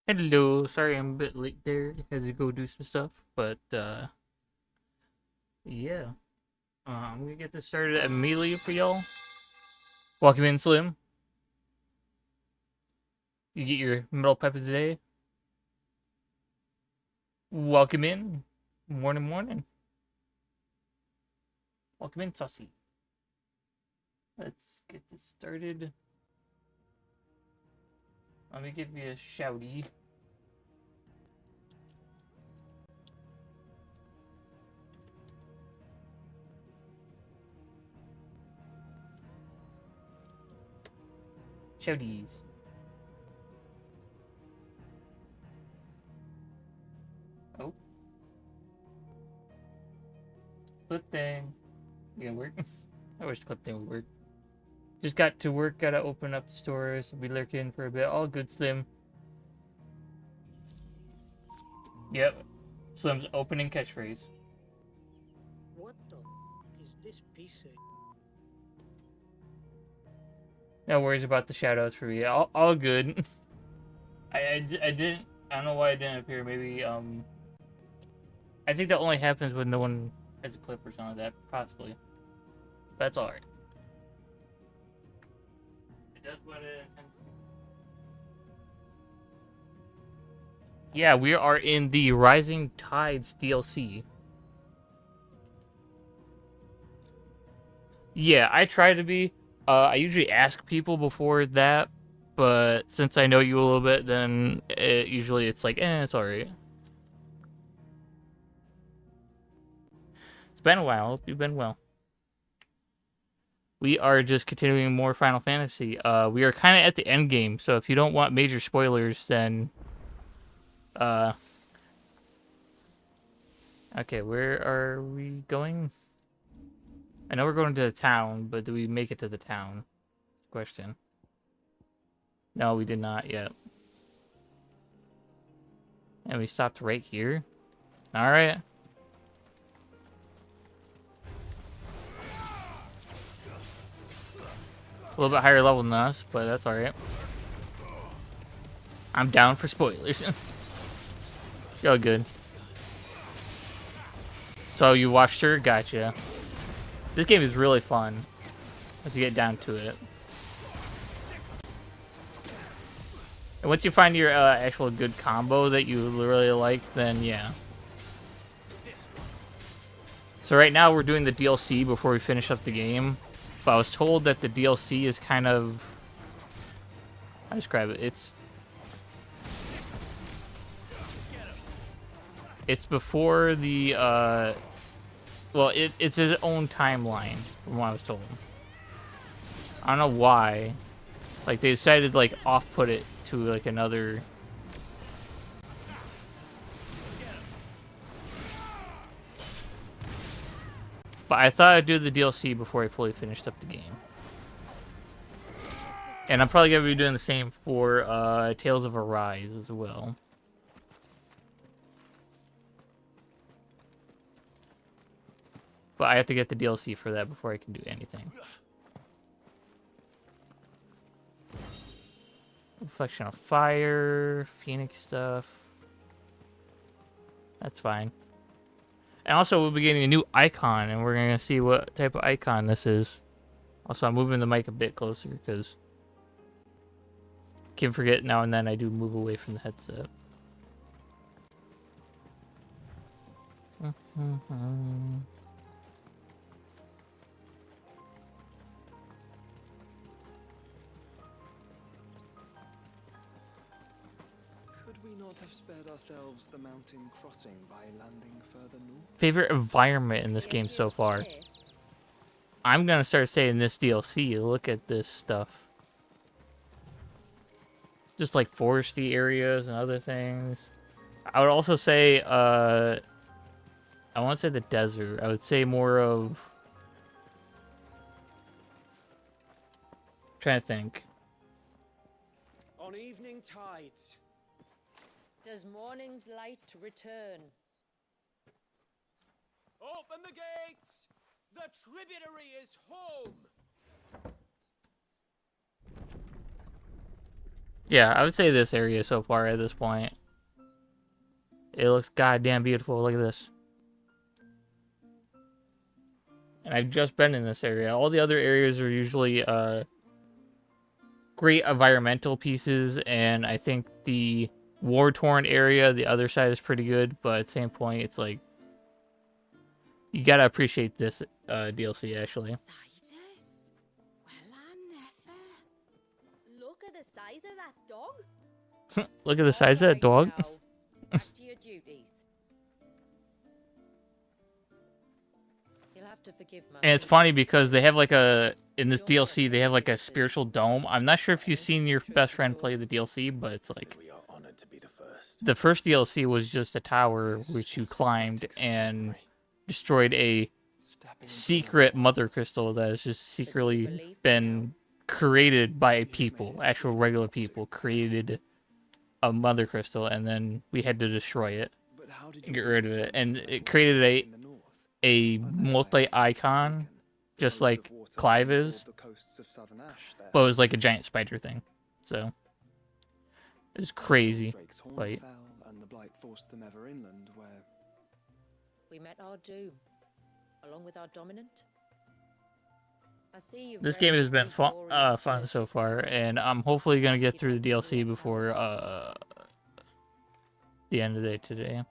Hello, sorry I'm a bit late there. Had to go do some stuff, but yeah. I'm gonna get this started immediately for y'all. Welcome in, Slim. You get your metal pipe of the day. Welcome in. Morning, morning. Welcome in, Saucy. Let's get this started. Let me give you a shouty. Shouties. Oh. Clip thing. You gonna work? I wish the clip thing would work. Just got to work, gotta open up the stores. We'll be lurking for a bit. All good, Slim. Yep. Slim's opening catchphrase. What the is this piece of... No worries about the shoutouts for me. All good. I didn't. I don't know why it didn't appear. Maybe I think that only happens when no one has a clip or something like that. Possibly. That's all right. It does what it intends to. Yeah, we are in the Rising Tides DLC. Yeah, I try to be. I usually ask people before that, but since I know you a little bit, then usually it's like, it's alright. It's been a while. Hope you've been well. We are just continuing more Final Fantasy. We are kind of at the end game, so if you don't want major spoilers, then uh, okay, where are we going? I know we're going to the town, but do we make it to the town? Question. No, we did not yet. And we stopped right here. All right. A little bit higher level than us, but that's all right. I'm down for spoilers. Yo, good. So you watched her? Gotcha. This game is really fun once you get down to it. And once you find your actual good combo that you really like, then yeah. So right now we're doing the DLC before we finish up the game. But I was told that the DLC is kind of... How to describe it? It's before the... Well, it's its own timeline, from what I was told. I don't know why. Like, they decided to, like, off-put it to, like, another... But I thought I'd do the DLC before I fully finished up the game. And I'm probably going to be doing the same for Tales of Arise as well. But I have to get the DLC for that before I can do anything. Reflection of Fire, Phoenix stuff. That's fine. And also, we'll be getting a new icon, and we're going to see what type of icon this is. Also, I'm moving the mic a bit closer, because I can forget now and then I do move away from the headset. Could we not have spared ourselves the mountain crossing by landing further north? Favorite environment in this game so far? I'm going to start saying this DLC. Look at this stuff. Just like foresty areas and other things. I would also say, I won't say the desert. I would say more of... I'm trying to think. On evening tides. Does morning's light return? Open the gates! The tributary is home! Yeah, I would say this area so far at this point. It looks goddamn beautiful. Look at this. And I've just been in this area. All the other areas are usually great environmental pieces, and I think the war-torn area, the other side, is pretty good, but at the same point, it's like, you gotta appreciate this DLC, actually. Siders? Well, I never. Look at the size of that dog. Look at the size of that dog. Alright now, back to your duties. You'll have to forgive my And it's funny because they have like in this DLC, they have like a spiritual dome. I'm not sure if you've seen your best friend play the DLC, but it's like, We are honored to be the first. the first DLC was just a tower which you climbed and destroyed a secret mother crystal that has just secretly been created by people, actual regular people created a mother crystal, and then we had to destroy it But how did and you get rid of manage it. to And settle it created in the north? a Unless I am multi-icon, mistaken, just the like rose of water Clive ruled is, the coasts of Southern Ash there. but it was like a giant spider thing. So it was crazy. Drake's Horn fight. fell, and the blight forced them ever inland, where We met our doom, along with our dominant. I see you've This read game has the been Greek warrior fun church so of far, Athens. and I'm hopefully gonna get She through the got DLC the before the end of the day today.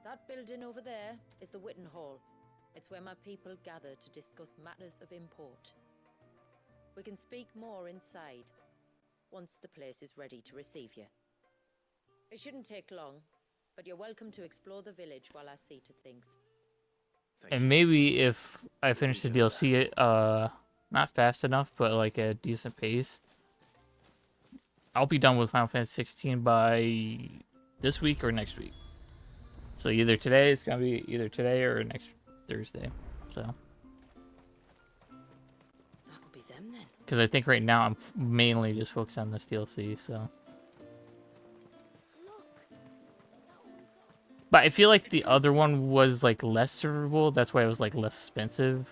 That building over there is the Witten Hall. It's where my people gather to discuss matters of import. We can speak more inside, once the place is ready to receive you. It shouldn't take long, but you're welcome to explore the village while I see to things. And maybe if I finish the DLC, not fast enough, but like at a decent pace, I'll be done with Final Fantasy 16 by this week or next week. So either today, it's gonna be either today or next Thursday. So, That'll be them then. because I think right now I'm mainly just focused on this DLC. So, but I feel like the other one was like less servable. That's why it was like less expensive.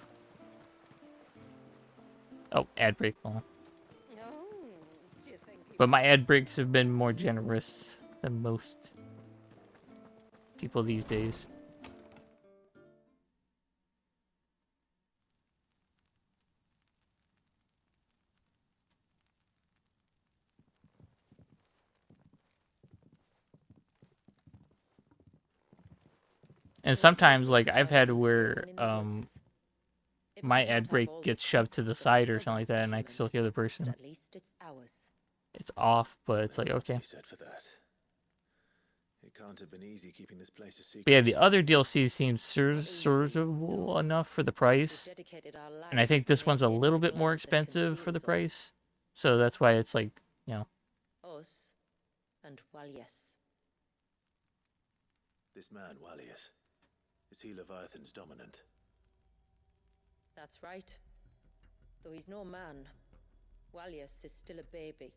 Oh, ad break. Oh. But my ad breaks have been more generous than most people these days. And sometimes, like, I've had where my ad break gets shoved to the side or something like that, and I can still hear the person. At least it's ours. It's off, but it's like, There's a lot to okay. be said for that. It can't have been easy keeping this place a secret. But yeah, the other DLC seems serviceable enough for the price. We've dedicated our And I lives think to this one's a maintaining little the bit more land that expensive for the conceals price. So that's why it's like, you know. Us and Walyes. This man, Walius, is he Leviathan's dominant? That's right. Though he's no man, Walyes is still a baby.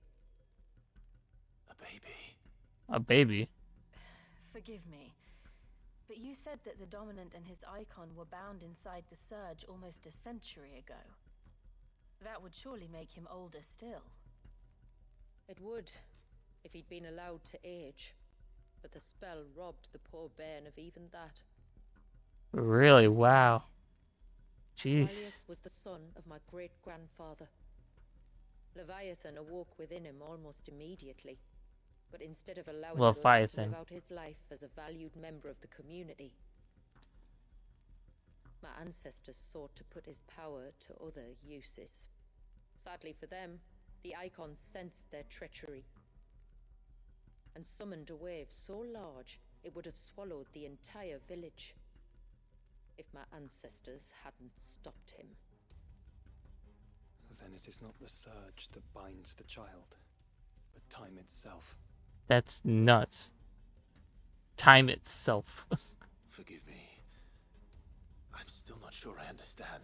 A baby? A baby. Forgive me, but you said that the Dominant and his icon were bound inside the Surge almost a century ago. That would surely make him older still. It would, if he'd been allowed to age. But the spell robbed the poor bairn of even that. Really? Wow. Jeez. Walyes was the son of my great-grandfather. Leviathan awoke within him almost immediately. But instead of allowing the lad to Leviathan. live out his life as a valued member of the community, my ancestors sought to put his power to other uses. Sadly for them, the icons sensed their treachery and summoned a wave so large it would have swallowed the entire village if my ancestors hadn't stopped him. Then it is not the surge that binds the child, but time itself. That's nuts. Time itself. Forgive me. I'm still not sure I understand.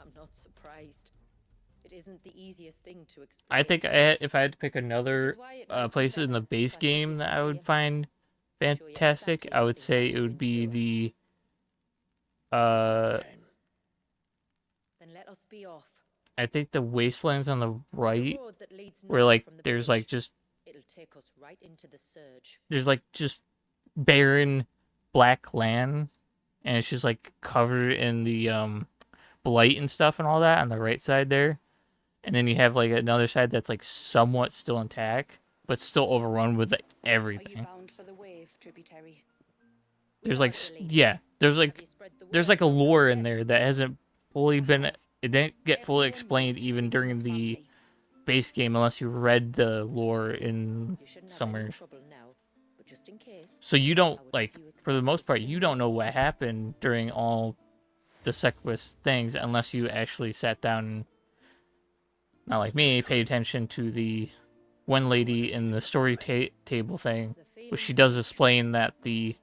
I'm not surprised. It isn't the easiest thing to explain. I think if I had to pick another place in the base game that I would find fantastic, I would say it would be the Then let us be off. I think the wastelands on the There's a right, road that leads where north like from the there's like village. just It'll take us right into the surge. there's like just barren black land, and it's just like covered in the blight and stuff and all that on the right side there. And then you have like another side that's like somewhat still intact, but still overrun with like, Are you everything. bound for the wave, tributary? We There's are, like Delene. yeah, there's Have like you spread the there's word like a around our lore in guests? there that hasn't fully been, it didn't get fully Everyone explained knows even Titanium's during the family. base game unless you read the lore in You shouldn't have somewhere. any trouble now, but just in case. So you don't I would like have you for the accept most this part you don't know symbol. what happened during all the Sequest things unless you actually sat down and, not like me, paid attention to the one lady in the story table thing, The which she feeling's does mutual. explain that the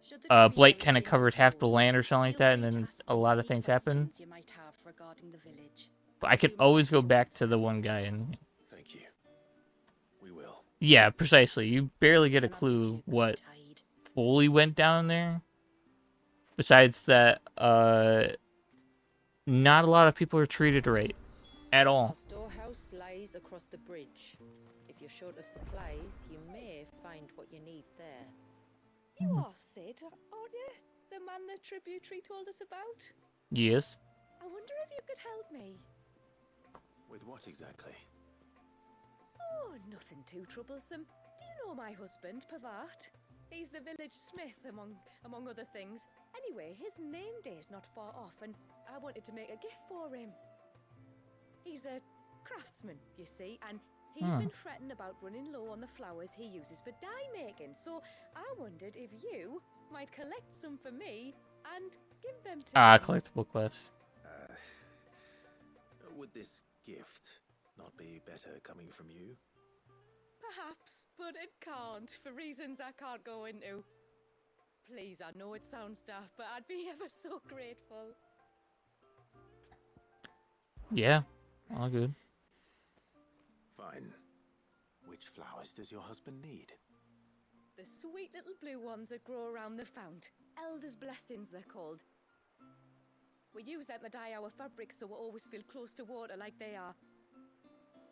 Should the Blake tributary kind of feel covered half the disposed, land or something like feel that, and free to then ask a me lot of any things happened. questions you might have regarding the village. But I I'll could do my always best go to back to answer. the one guy and Thank you. We will. yeah, precisely. You barely get a Then I'll clue bid you good what tide. fully went down there. Besides that, not a lot of people are treated right at Our all. storehouse lies across the bridge. If you're short of supplies, you may find what you need there. You are Sid, aren't you? The man the tributary told us about? Yes. I wonder if you could help me. With what exactly? Oh, nothing too troublesome. Do you know my husband, Pavat? He's the village smith, among other things. Anyway, his name day's not far off, and I wanted to make a gift for him. He's a craftsman, you see, and he's been fretting about running low on the flowers he uses for dye making. So I wondered if you might collect some for me and give them to him. Collectible quest. Would this gift not be better coming from you? Perhaps, but it can't, for reasons I can't go into. Please, I know it sounds daft, but I'd be ever so grateful. Yeah, all good. Fine. Which flowers does your husband need? The sweet little blue ones that grow around the fount. Elder's blessings, they're called. We use them to dye our fabrics so we always feel close to water like they are.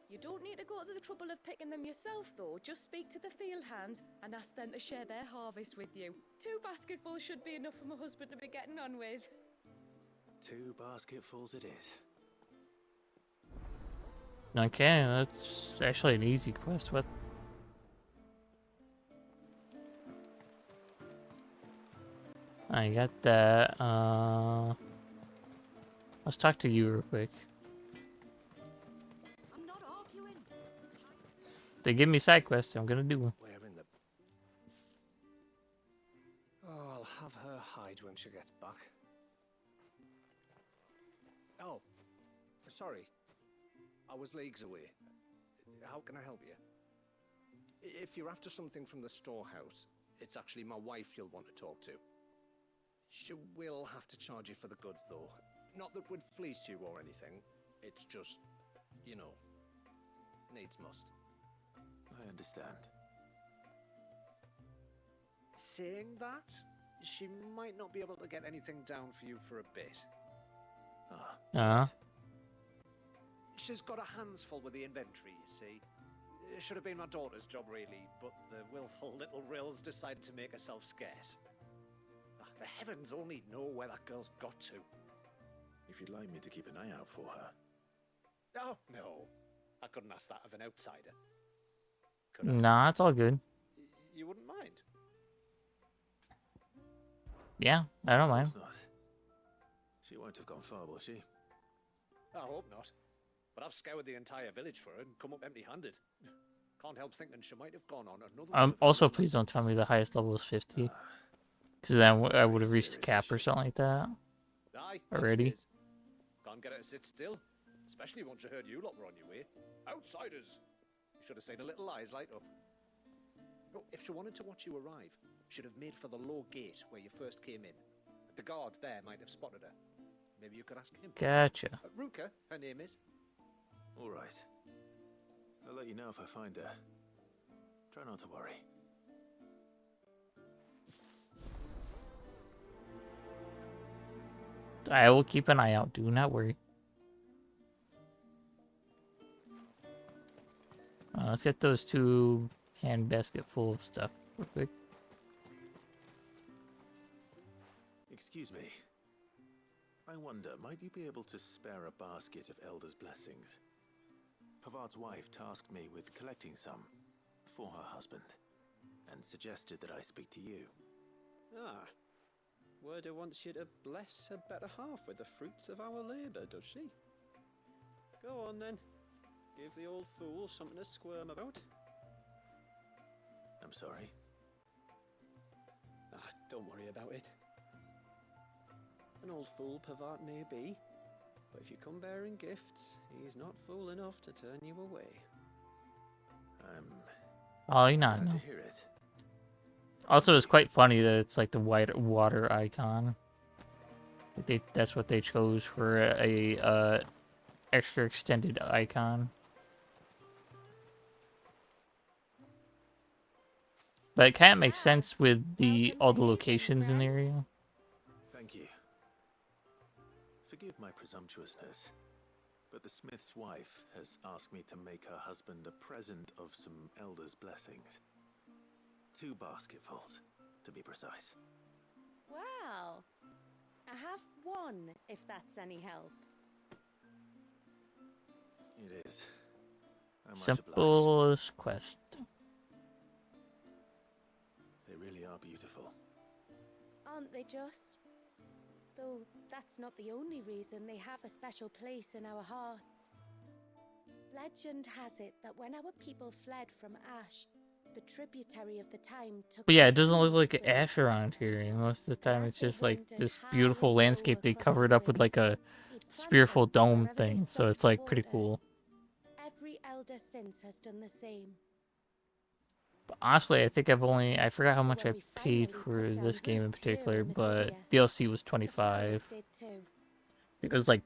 You don't need to go to the trouble of picking them yourself, though. Just speak to the field hands and ask them to share their harvest with you. 2 basketfuls should be enough for my husband to be getting on with. 2 basketfuls it is. Okay, that's actually an easy quest. What? I got that. Let's talk to you real quick. I'm not arguing. They give me side quests. I'm gonna do one. Where in the... Oh, I'll have her hide when she gets back. Oh, sorry. I was leagues away. How can I help you? If you're after something from the storehouse, it's actually my wife you'll want to talk to. She will have to charge you for the goods, though. Not that we'd fleece you or anything. It's just, you know, needs must. I understand. Saying that, she might not be able to get anything down for you for a bit. Uh-huh. She's got her hands full with the inventory, you see. It should have been my daughter's job, really, but the willful little rills decided to make herself scarce. The heavens only know where that girl's got to. If you'd like me to keep an eye out for her. Oh, no. I couldn't ask that of an outsider. Could I? Nah, it's all good. You wouldn't mind? Yeah, I don't mind. Of course not. She won't have gone far, will she? I hope not. But I've scoured the entire village for her and come up empty-handed. Can't help thinking she might have gone on another one of her Also, rumors. please don't tell me the highest level is 50. Because then I would have reached the serious cap or issue. something like that. Aye, that Already? she is. Can't get her to sit still. Especially once you heard you lot were on your way. Outsiders! Should have seen her little eyes light up. No, if she wanted to watch you arrive, she'd have made for the low gate where you first came in. The guard there might have spotted her. Maybe you could ask him. Gotcha. Ruka, her name is. All right. I'll let you know if I find her. Try not to worry. I will keep an eye out. Do not worry. let's get those 2 hand basket full of stuff real quick. Excuse me. I wonder, might you be able to spare a basket of Elder's blessings? Pavard's wife tasked me with collecting some for her husband, and suggested that I speak to you. Ah. Werda wants you to bless her better half with the fruits of our labour, does she? Go on then. Give the old fool something to squirm about. I'm sorry. Ah, don't worry about it. An old fool Pavard may be, but if you come bearing gifts, he's not fool enough to turn you away. I'm Oh, you not glad know. to hear it. Also, it's quite funny that it's like the white water icon. That's what they chose for a extra extended icon. But it kind of makes sense with all the locations in the area. Thank you. Forgive my presumptuousness, but the smith's wife has asked me to make her husband a present of some Elder's blessings. 2 basketfuls, to be precise. Well, I have one, if that's any help. It is. I'm much obliged. Simplest quest. They really are beautiful. Aren't they just? Though that's not the only reason they have a special place in our hearts. Legend has it that when our people fled from Ash, the tributary of the time took. But yeah, their it doesn't look souls like with ash around here. And most of the time, As it's they just like wandered this high beautiful and low landscape they across covered the up with like a he'd plant spearful them dome wherever they thing. So stopped it's for like pretty water. cool. Every elder since has done the same. But honestly, I think I forgot how So much I when we paid finally for put down this game in roots here particular, in but Mysidia, DLC was the flowers 25. did too. It was like,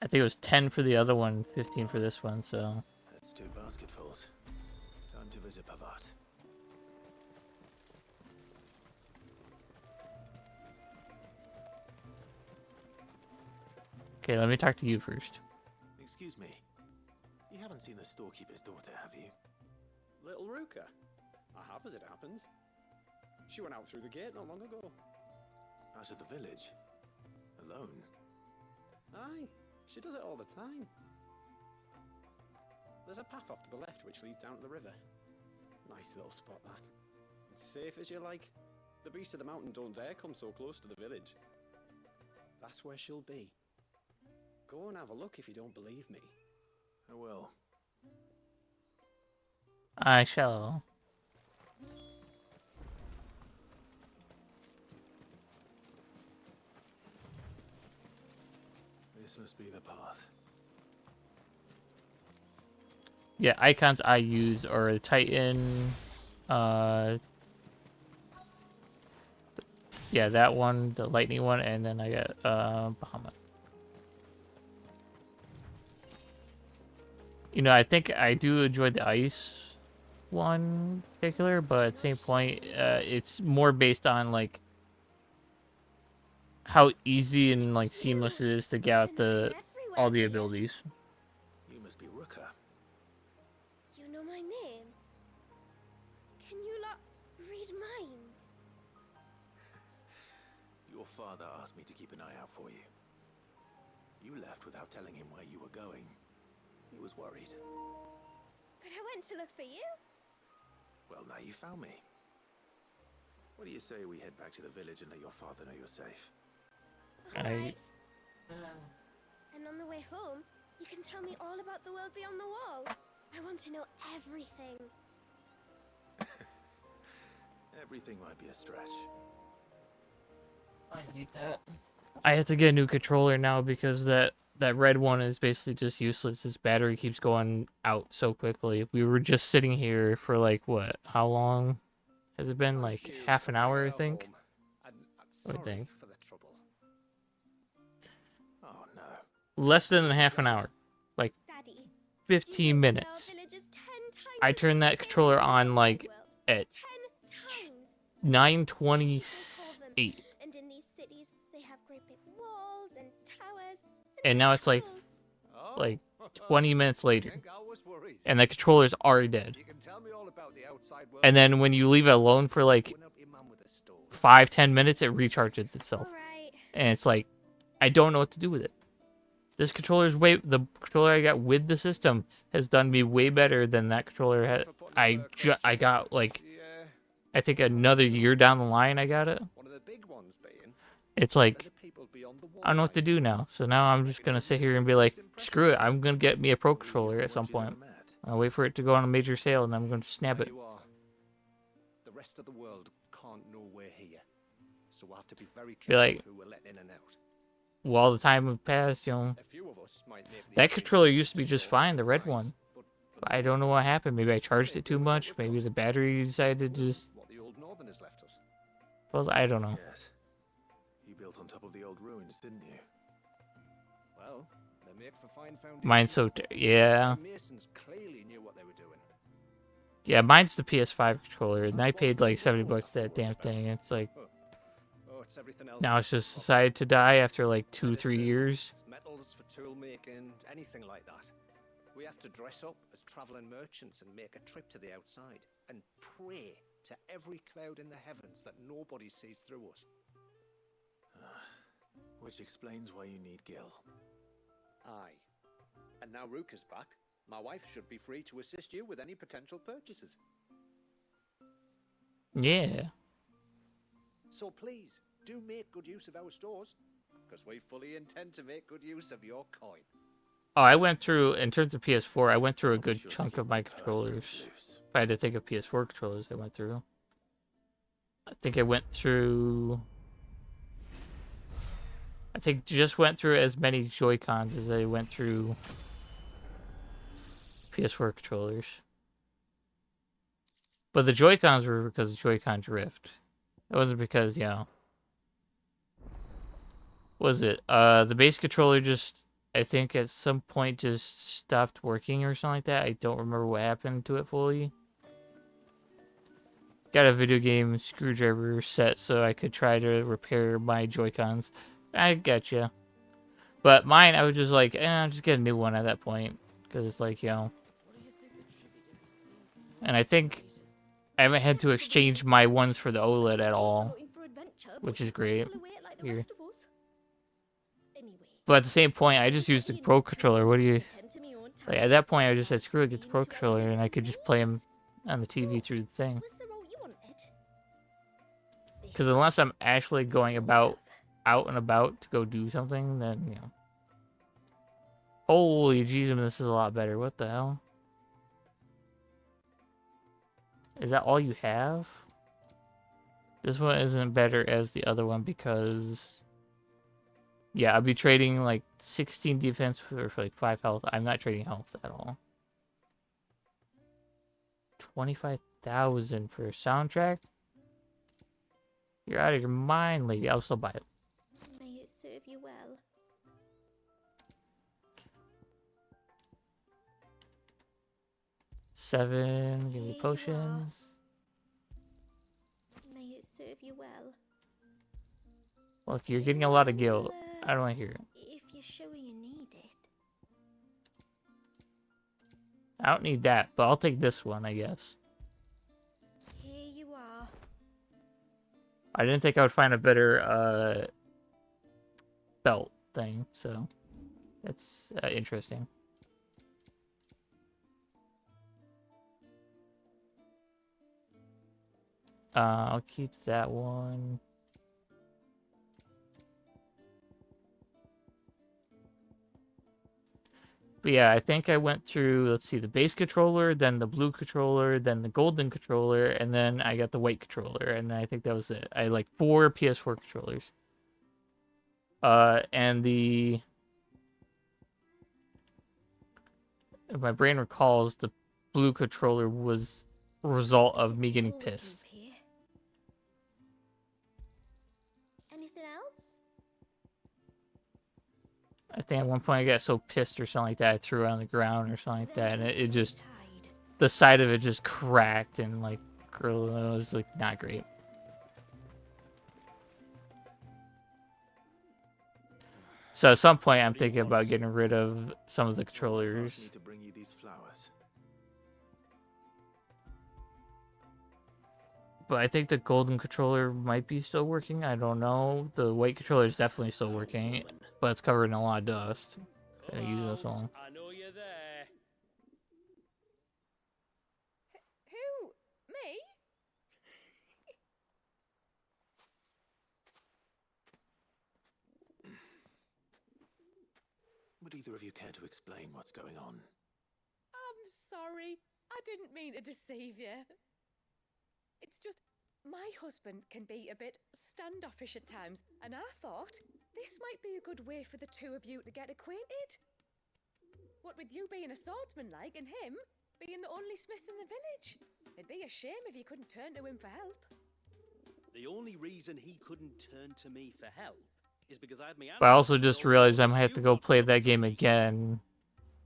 I think it was 10 for the other one, 15 for this one, so. That's 2 basketfuls. Time to visit Pavard. Okay, let me talk to you first. Excuse me. You haven't seen the storekeeper's daughter, have you? Little Ruka? I have, as it happens. She went out through the gate not long ago. Out of the village? Alone? Aye, she does it all the time. There's a path off to the left which leads down to the river. Nice little spot, that. It's safe as you like. The beasts of the mountain don't dare come so close to the village. That's where she'll be. Go and have a look if you don't believe me. I will. I shall. This must be the path. Yeah, icons I use are Titan, yeah, that one, the lightning one, and then I got Bahamut. You know, I think I do enjoy the ice one in particular, but at the same point, it's more based on like how easy and like seamless it is to get out all the abilities. You must be Ruka. You know my name? Can you lot read minds? Your father asked me to keep an eye out for you. You left without telling him where you were going. He was worried. But I went to look for you. Well, now you found me. What do you say we head back to the village and let your father know you're safe? Alright. And on the way home, you can tell me all about the world beyond the wall. I want to know everything. Everything might be a stretch. I hate that. I have to get a new controller now because that red one is basically just useless. Its battery keeps going out so quickly. We were just sitting here for like what? How long has it been? Like Thank you half for an hour, I bringing her think. home. And I sorry think. for the trouble. Oh no. Less than half an hour. Like Daddy, 15 minutes. I turned that controller on like at 9:28. And in these cities, they have great big walls and towers. And now it's like Oh, like 20 minutes later, Think I was worried. and the controller's already dead. You can tell me all about the outside world. And then when you leave it alone for like Open up your mouth with a story. 5-10 minutes, it recharges itself. Alright. And it's like, I don't know what to do with it. This controller's the controller I got with the system has done me way better than that controller had. I got like, Yeah, I think another year down the line I got it. one of the big ones being It's like, the people beyond the wall. I don't know what to do now. So now I'm just gonna sit here and be like, screw it. I'm gonna get me a pro controller at some point. I'll wait for it to go on a major sale, and I'm gonna snap it. You are. The rest of the world can't know we're here, so we'll have to be very careful like- who we're letting in and out. Well, all the time have passed, you know. A few of us might make the That occasional controller used to be show just of fine, the red surprise, one. but for But the I don't most know what part, happened. Maybe I charged it too much. Maybe the battery decided to just. what the old Northerners left us. Well, I don't know. Yes. You built on top of the old ruins, didn't you? Well, they're made for fine foundations. Mine's so. Yeah. The Masons clearly knew what they were doing. Yeah, mine's the PS5 controller, and I paid like $70 for that damn thing. It's like, Oh, it's everything else. now it's just decided to die after like 2-3 years. Metals for tool making, anything like that. We have to dress up as traveling merchants and make a trip to the outside and pray to every cloud in the heavens that nobody sees through us. Which explains why you need Gil. Aye. And now Ruka's back. My wife should be free to assist you with any potential purchases. Yeah. So please, do make good use of our stores, because we fully intend to make good use of your coin. Oh, I went through, in terms of PS4, I went through a I'll be good sure to chunk keep of my purse controllers. strings loose. If I had to think of PS4 controllers, I went through. I think I went through. I think just went through as many Joy-Cons as I went through PS4 controllers. But the Joy-Cons were because of Joy-Con drift. It wasn't because, you know. Was it? The base controller just, I think at some point just stopped working or something like that. I don't remember what happened to it fully. Got a video game screwdriver set so I could try to repair my Joy-Cons. I gotcha. But mine, I was just like, I'll just get a new one at that point. Because it's like, you know. And I think I haven't had to exchange my ones for the OLED at all. Which is great. Here. But at the same point, I just used the Pro Controller. What do you... Like, at that point, I just said, screw it, get the Pro Controller. And I could just play them on the TV through the thing. Because unless I'm actually going out and about to go do something, then, you know. Holy Jesus, this is a lot better. What the hell? Is that all you have? This one isn't better as the other one because... Yeah, I'll be trading like 16 defense for like 5 health. I'm not trading health at all. 25,000 for a soundtrack? You're out of your mind, lady. I'll still buy it. May it serve you well. Seven, give me potions. May it serve you well. Look, you're getting a lot of guilt. I don't want to hear it. If you're sure you need it. I don't need that, but I'll take this one, I guess. Here you are. I didn't think I would find a better belt thing, so that's interesting. I'll keep that one. But yeah, I think I went through, let's see, the base controller, then the blue controller, then the golden controller, and then I got the white controller, and I think that was it. I had like 4 PS4 controllers. And the... If my brain recalls, the blue controller was a result of me getting pissed. Anything else? I think at one point I got so pissed or something like that, I threw it on the ground or something like that, and it just... The side of it just cracked and like, it was like not great. So at some point, I'm thinking about getting rid of some of the Why asked controllers. me to bring you these flowers. But I think the golden controller might be still working. I don't know. The white controller is definitely still working, but it's covered in a lot of dust. So I use this one. I know you're there. Who? Me? Would either of you care to explain what's going on? I'm sorry. I didn't mean to deceive you. It's just my husband can be a bit standoffish at times, and I thought this might be a good way for the two of you to get acquainted. What with you being a swordsman like and him being the only smith in the village. It'd be a shame if you couldn't turn to him for help. The only reason he couldn't turn to me for help is because I had my But I hands also on just all the realized I orders might have you to go lot play took that to game me. again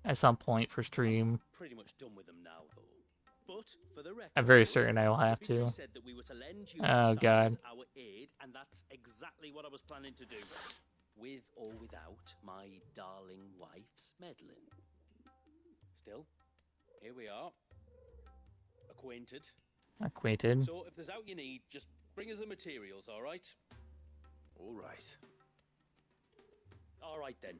at some point for stream. Pretty much done with them now, though. But for the record, I'm very certain I will have Dimitri to. said that we were to lend you Oh, Osiris God. our aid, and that's exactly what I was planning to do, with or without my darling wife's meddling. Still, here we are, acquainted. Acquainted. So if there's out you need, just bring us the materials, all right? All right. All right then.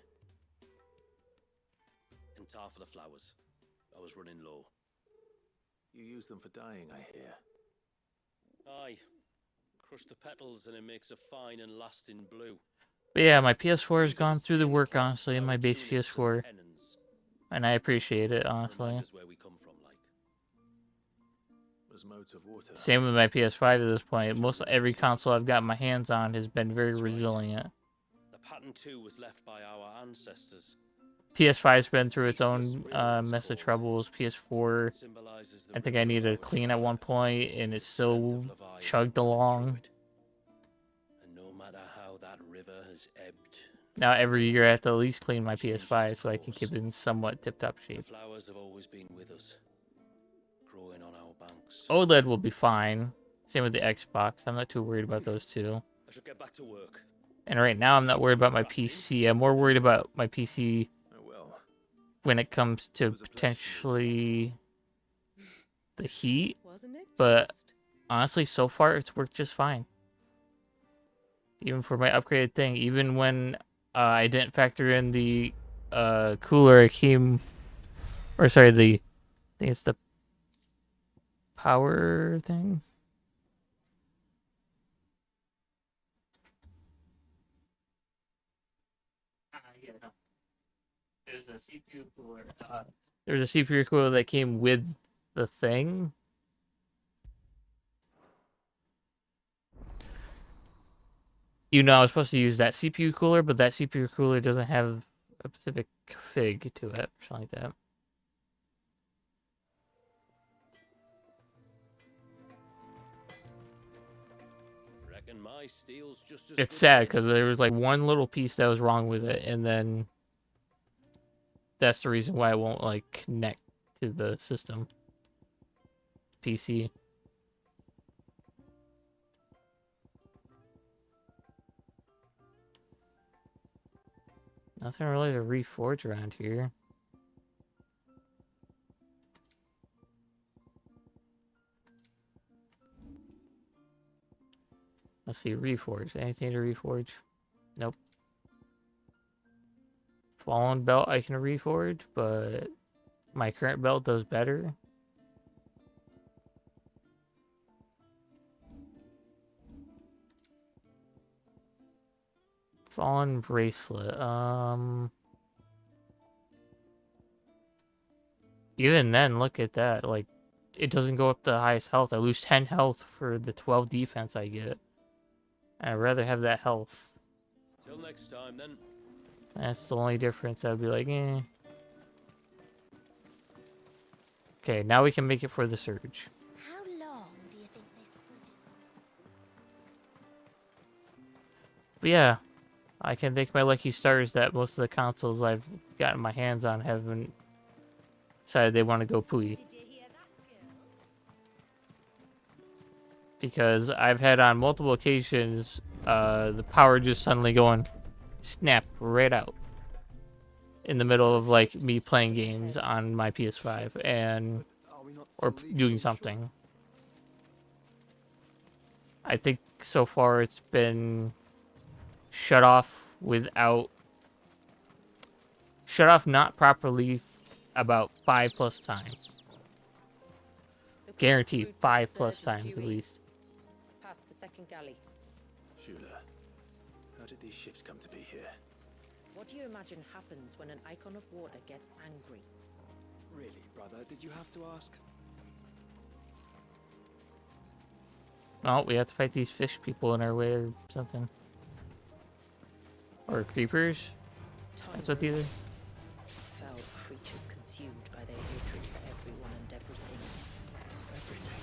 And tar for the flowers. I was running low. You use them for dyeing, I hear. Aye. Crush the petals and it makes a fine and lasting blue. But yeah, my PS4 has These are gone through the skin work, cloth honestly, in my flower base tunics and PS4. pennons. And I appreciate it, honestly. Remind us where we come from, like. Was modes of water. Same with my PS5 at this point. Most every console I've got my hands on has been very That's right. resilient. The pattern too was left by our ancestors. PS5's been through its own mess of troubles. PS4, It symbolizes the I think river I of needed our to clean at one tribe, point, and it the strength still of Leviathan chugged and the along. Druid. And no matter how that river has ebbed, Now every year I have to at least clean my changed PS5 its so I can course. keep it in somewhat tip-top the shape. flowers have always been with us, growing on our banks. OLED will be fine. Same with the Xbox. I'm not too worried about those two. I should get back to work. And right now I'm not worried about my PC. I'm more worried about my PC Oh well. when it comes to It was a pleasure to meet potentially the heat. Wasn't it? But just? honestly, so far it's worked just fine. Even for my upgraded thing, even when I didn't factor in the cooler, it came, or sorry, I think it's the power thing. Yeah, no. There's a CPU cooler. There's a CPU cooler that came with the thing. You know, I was supposed to use that CPU cooler, but that CPU cooler doesn't have a specific config to it, or something like that. Reckon my steel's just as It's good sad as because there was like one little piece that was wrong with it, and then that's the reason why it won't like connect to the system. PC. Nothing really to reforge around here. Let's see, reforge. Anything to reforge? Nope. Fallen belt I can reforge, but my current belt does better. Fallen bracelet. Even then, look at that. Like, it doesn't go up to the highest health. I lose 10 health for the 12 defense I get. I'd rather have that health. Till next time, then. That's the only difference. I'd be like, eh. Okay, now we can make it for the surge. How long do you think this bridge is? But yeah, I can thank my lucky stars that most of the consoles I've gotten my hands on haven't decided they want to go pooey. Did you hear that, girl? Because I've had on multiple occasions the power just suddenly going snap right out in the middle of like me playing games on my PS5 and or doing something. I think so far it's been shut off not properly about 5+ times. Guaranteed 5+ times at least. Past the second galley. Shula, how did these ships come to be here? What do you imagine happens when an icon of water gets angry? Really, brother? Did you have to ask? Well, we have to fight these fish people in our way or something. Or creepers. That's what these are. Foul creatures consumed by their hatred for everyone and everything. Everything.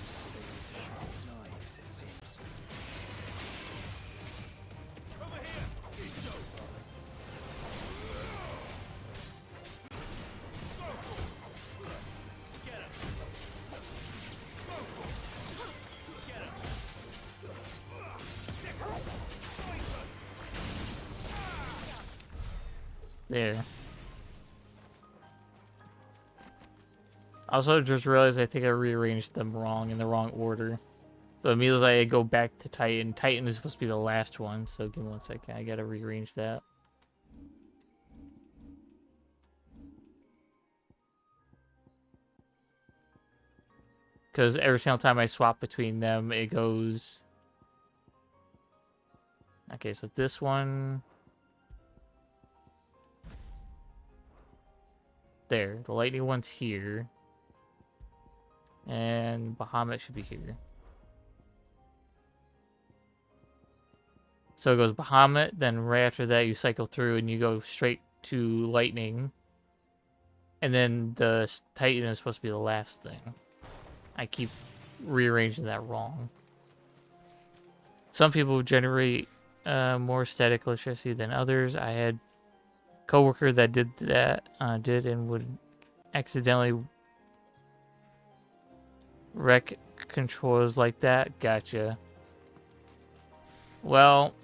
Sharp knives, it seems. There. Also, just realized I think I rearranged them wrong in the wrong order. So immediately I go back to Titan. Titan is supposed to be the last one, so give me 1 second. I gotta rearrange that. Because every single time I swap between them, it goes... Okay, so this one... There. The lightning one's here. And Bahamut should be here. So it goes Bahamut, then right after that you cycle through and you go straight to lightning. And then the Titan is supposed to be the last thing. I keep rearranging that wrong. Some people generate more static electricity than others. I had a coworker that did that, and would accidentally wreck controllers like that. Gotcha. Well,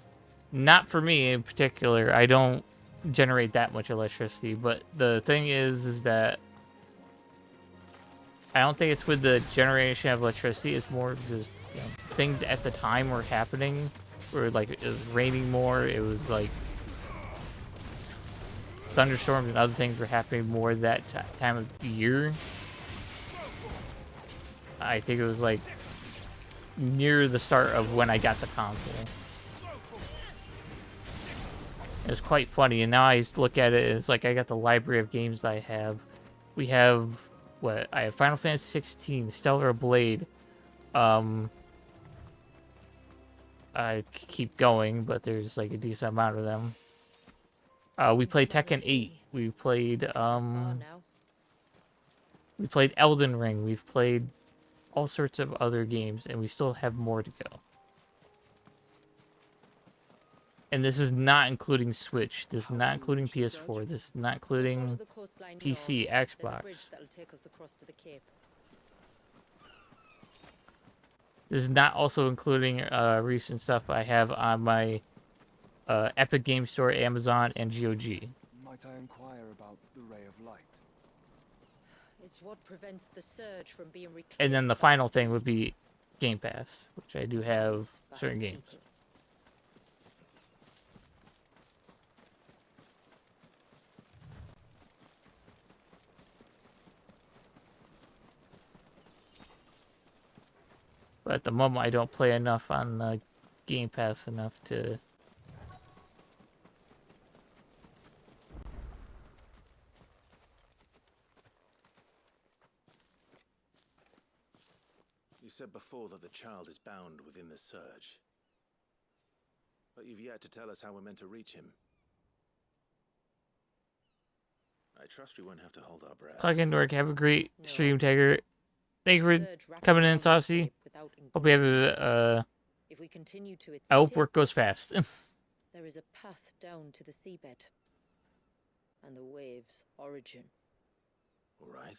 not for me in particular. I don't generate that much electricity, but the thing is that I don't think it's with the generation of electricity. It's more just, you know, things at the time were happening, where like it was raining more. It was like thunderstorms and other things were happening more that time of year. I think it was like near the start of when I got the console. It was quite funny, and now I look at it, it's like I got the library of games that I have. We have, what, I have Final Fantasy 16, Stellar Blade. I keep going, but there's like a decent amount of them. We played Tekken 8. We played Elden Ring. We've played all sorts of other games, and we still have more to go. And this is not including Switch. This is not including PS4. This is not including PC, Xbox. This is not also including recent stuff I have on my Epic Game Store, Amazon, and GOG. Might I inquire about the Ray of Light? It's what prevents the surge from being reclaimed. And then the final thing would be Game Pass, which I do have certain games. But at the moment, I don't play enough on the Game Pass enough to... You said before that the child is bound within the surge. But you've yet to tell us how we're meant to reach him. I trust we won't have to hold our breath. Plug in, Dork. Have a great stream, Tiger. Thank you for coming in, Saucy. Hope you have a, I hope work goes fast. There is a path down to the seabed. And the wave's origin. All right.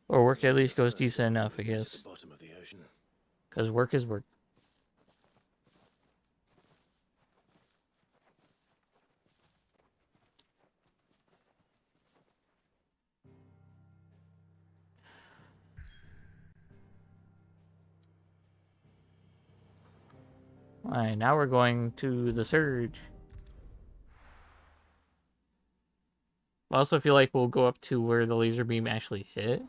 Or work at least goes decent enough, I guess. At the bottom of the ocean. Because work is work. Alright, now we're going to the Surge. I also feel like we'll go up to where the laser beam actually hit.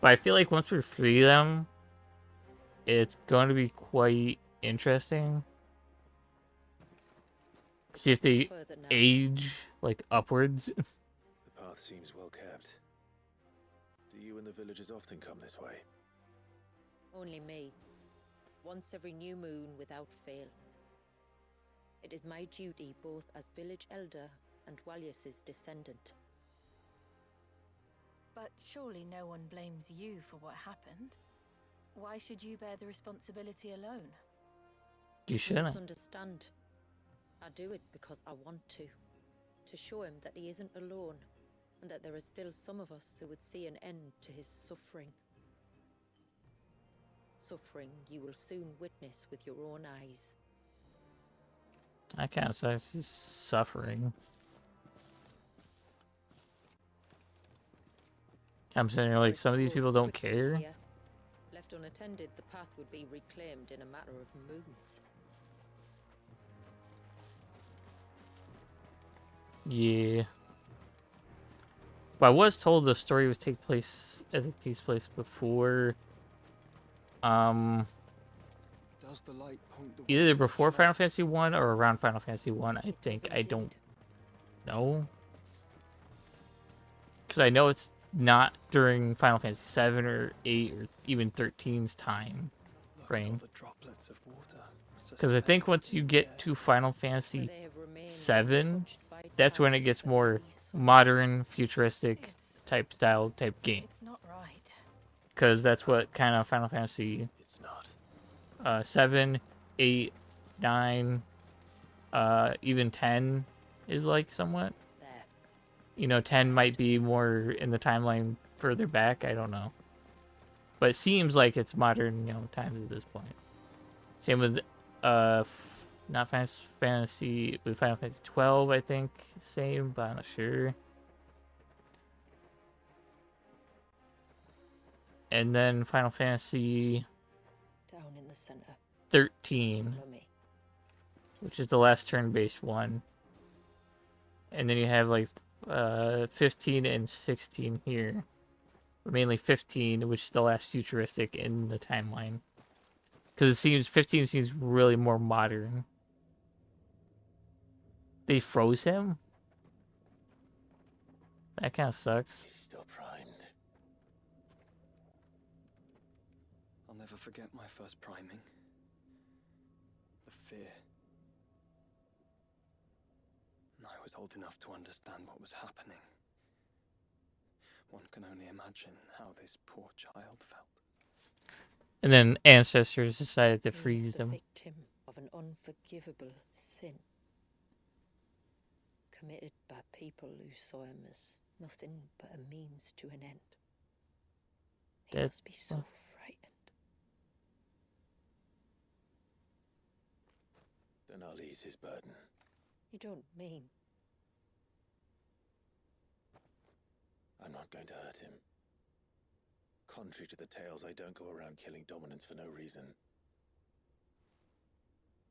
But I feel like once we free them, it's going to be quite interesting. See if they age, like, upwards. The path seems well kept. Do you and the villagers often come this way? Only me. Once every new moon without fail. It is my duty both as village elder and Walyus's descendant. But surely no one blames you for what happened. Why should you bear the responsibility alone? You You shouldn't. must understand. I do it because I want to. To show him that he isn't alone, and that there are still some of us who would see an end to his suffering. Suffering you will soon witness with your own eyes. I can't say he's suffering. I'm saying, like, some of these people don't care. Here. Left unattended, the path would be reclaimed in a matter of moons. Yeah. But I was told the story would take place at this place before. Does the light point the way Either to before the Final Fantasy 1 or around Final Fantasy 1, I think. I don't know. Because I know it's not during Final Fantasy 7 or 8 or even 13's time frame. the droplets of water? Because I think once you get to Final Fantasy 7, that's when it gets more modern, futuristic type style type game. It's not right. Because that's what kind of Final Fantasy It's not. 7, 8, 9, even 10 is like somewhat. You know, 10 might be more in the timeline further back. I don't know. But it seems like it's modern, you know, times at this point. Same with, not Final Fantasy, with Final Fantasy 12, I think. Same, but I'm not sure. And then Final Fantasy Down in the center. 13, Follow me. which is the last turn-based one. And then you have, like, 15 and 16 here. But mainly 15, which is the last futuristic in the timeline. Because it seems 15 seems really more modern. They froze him? That kind of sucks. He's still primed. I'll never forget my first priming. The fear. I was old enough to understand what was happening. One can only imagine how this poor child felt. And then ancestors decided to He is freeze the them. victim of an unforgivable sin. Committed by people who saw him as nothing but a means to an end. He That- must be so frightened. Then I'll ease his burden. You don't mean. I'm not going to hurt him. Contrary to the tales, I don't go around killing dominants for no reason.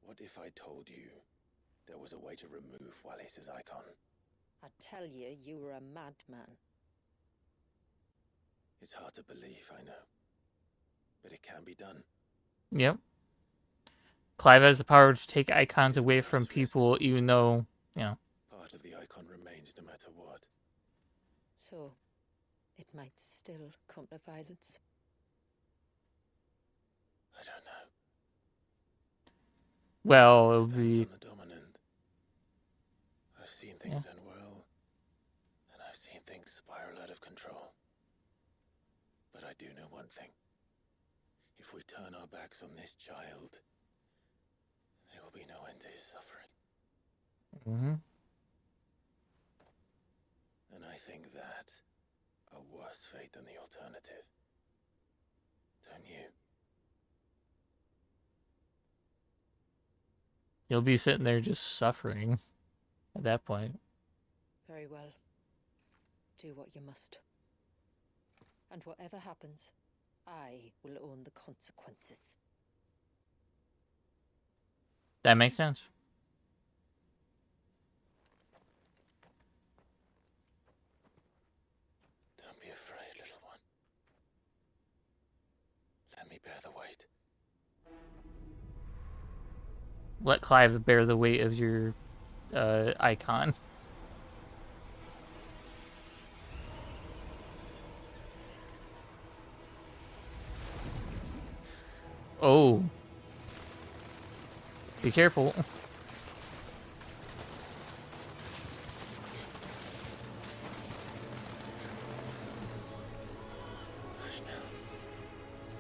What if I told you there was a way to remove Walyus's icon? I tell you, you were a madman. It's hard to believe, I know. But it can be done. Yep. Clive has the power to take icons away from people, even though, you know. Part of the icon remains no matter what. So, it might still come to violence. I don't know. Well, it'll be. Depends on the dominant. I've seen things end well, and I've seen things spiral out of control. But I do know one thing. If we turn our backs on this child, there will be no end to his suffering. Mm-hmm. And I think that a worse fate than the alternative. Don't you? You'll be sitting there just suffering at that point. Very well. Do what you must. And whatever happens, I will own the consequences. That makes sense. Don't be afraid, little one. Let me bear the weight. Let Clive bear the weight of your icon. Oh. Be careful. Hush now.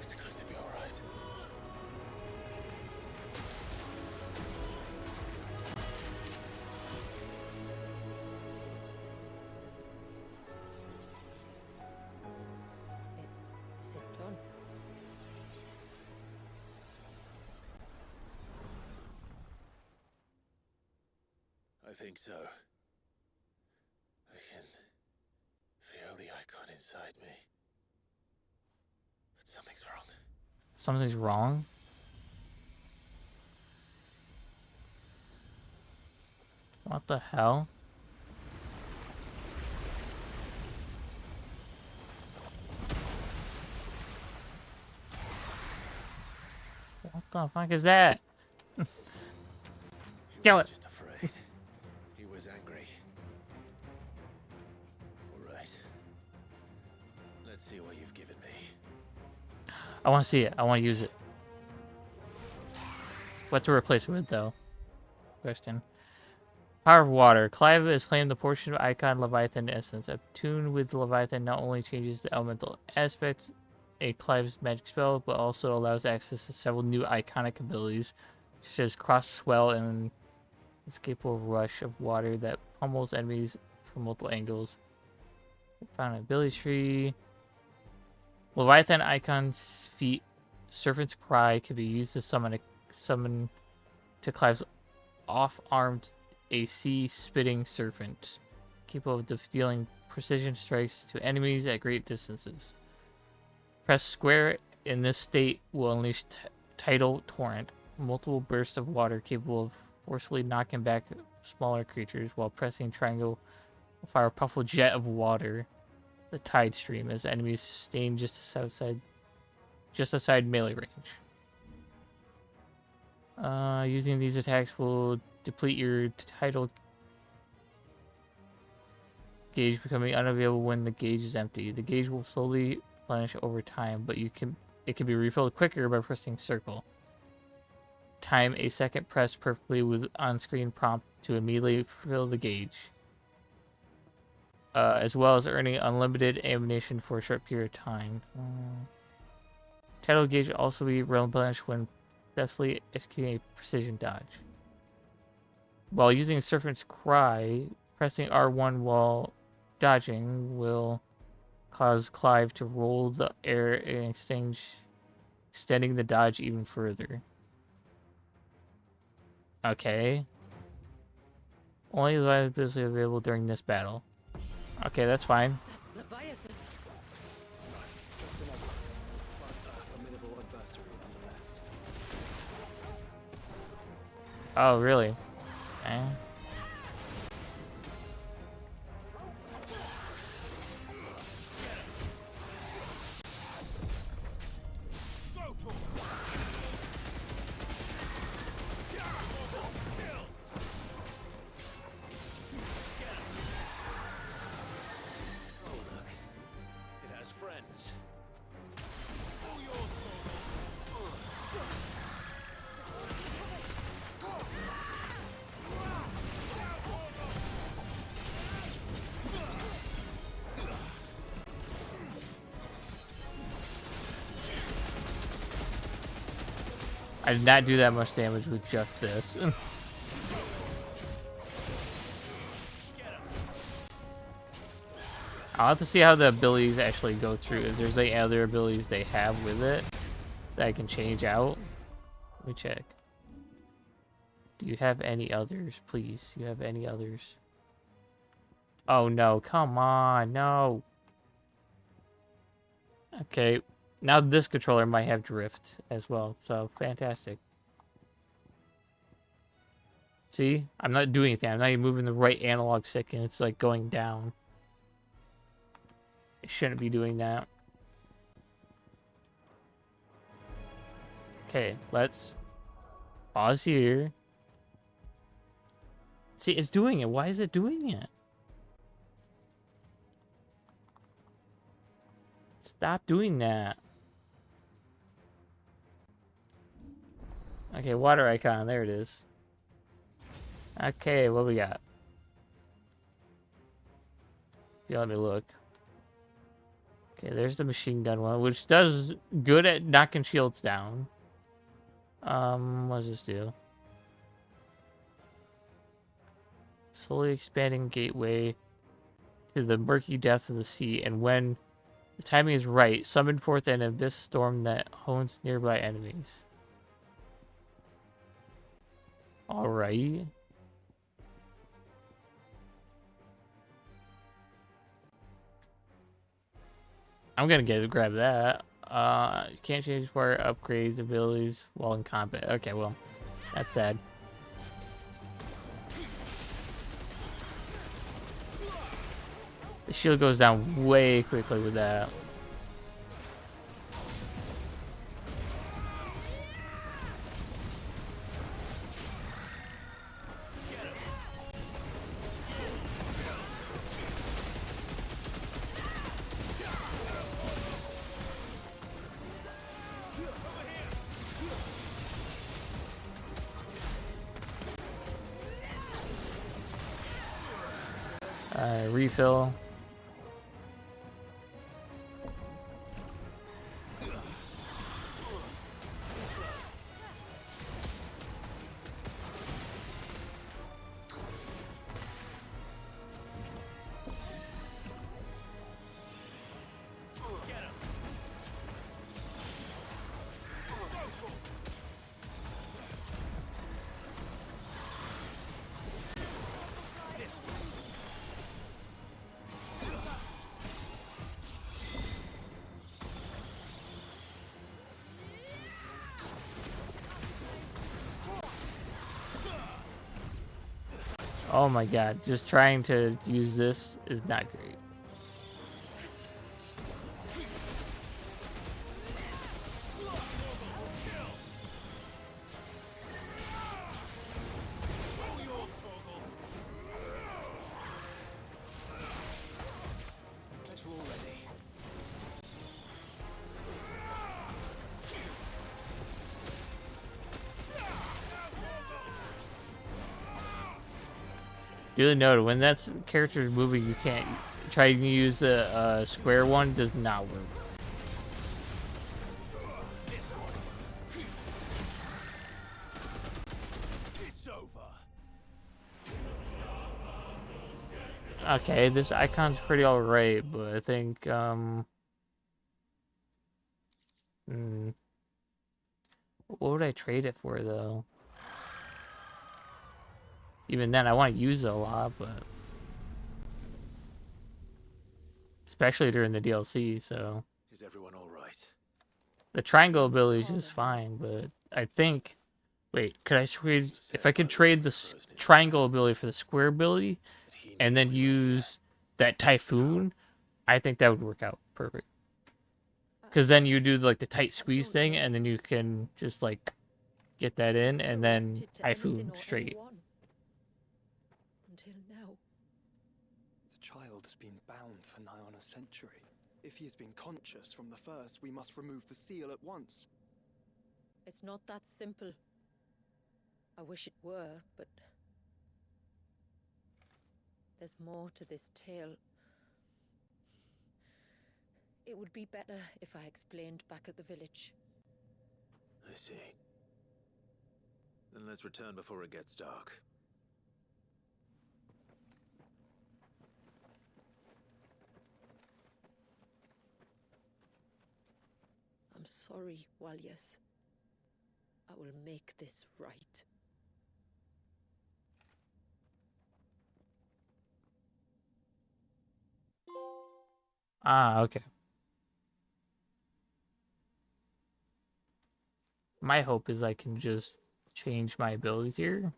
It's going to be all right. Is it done? I think so. I can feel the icon inside me. But something's wrong. Something's wrong? What the hell? What the fuck is that? Kill it. Just afraid. He was angry. All right. Let's see what you've given me. I want to see it. I want to use it. What to replace it with, though? Question. Power of Water. Clive has claimed the portion of Icon Leviathan essence. Attuned with Leviathan not only changes the elemental aspect a Clive's magic spell, but also allows access to several new iconic abilities, such as Cross Swell and Escapable Rush of Water that pummels enemies from multiple angles. Found an ability tree. Leviathan Icon's feat, Serpent's Cry, can be used to summon to Clive's off-armed AC Spitting Serpent, capable of dealing precision strikes to enemies at great distances. Press square in this state will unleash Tidal Torrent, multiple bursts of water capable of forcefully knocking back smaller creatures, while pressing triangle will fire a powerful jet of water, the Tide Stream, as enemies staying just outside melee range. Using these attacks will deplete your tidal gauge, becoming unavailable when the gauge is empty. The gauge will slowly replenish over time, but it can be refilled quicker by pressing circle. Time a second press perfectly with on-screen prompt to immediately fill the gauge, as well as earning unlimited ammunition for a short period of time. Tidal gauge will also be replenished when successfully executing a precision dodge. While using Serpent's Cry, pressing R1 while dodging will cause Clive to roll the air in exchange, extending the dodge even further. Okay. Only ability available during this battle. Okay, that's fine. Leviathan. Just another, but a formidable adversary nonetheless. Oh, really? Okay. It has friends. I did not do that much damage with just this. I'll have to see how the abilities actually go through. If there's any other abilities they have with it that I can change out. Let me check. Do you have any others, please? Do you have any others? Oh no, come on, no. Okay, now this controller might have drift as well, so fantastic. See? I'm not doing anything. I'm not even moving the right analog stick, and it's like going down. It shouldn't be doing that. Okay, let's pause here. See, it's doing it. Why is it doing it? Stop doing that. Okay, water icon. There it is. Okay, what we got? Yeah, let me look. Okay, there's the machine gun one, which does good at knocking shields down. What does this do? Slowly expanding gateway to the murky depths of the sea, and when the timing is right, summon forth an abyss storm that hones nearby enemies. Alright. I'm gonna grab that. You can't change fire upgrades abilities while in combat. Okay, well, that's sad. The shield goes down way quickly with that. Refill. Oh my god, just trying to use this is not great. Duly noted, when that character is moving, you can't try to use the square one. Does not work. It's over. Okay, this icon's pretty alright, but I think what would I trade it for though? Even then, I want to use it a lot, but especially during the DLC. So Is everyone all right? the triangle ability is just fine, but I think. Wait, could I trade? If I could trade the triangle ability for the square ability, and then use that typhoon, I think that would work out perfect. Because then you do like the tight squeeze thing, and then you can just like get that in, and then typhoon straight. Until now. The child has been bound for nigh on a century. If he has been conscious from the first, we must remove the seal at once. It's not that simple. I wish it were, but there's more to this tale. It would be better if I explained back at the village. I see. Then let's return before it gets dark. I'm sorry, Walyas. I will make this right. Ah, okay. My hope is I can just change my abilities here.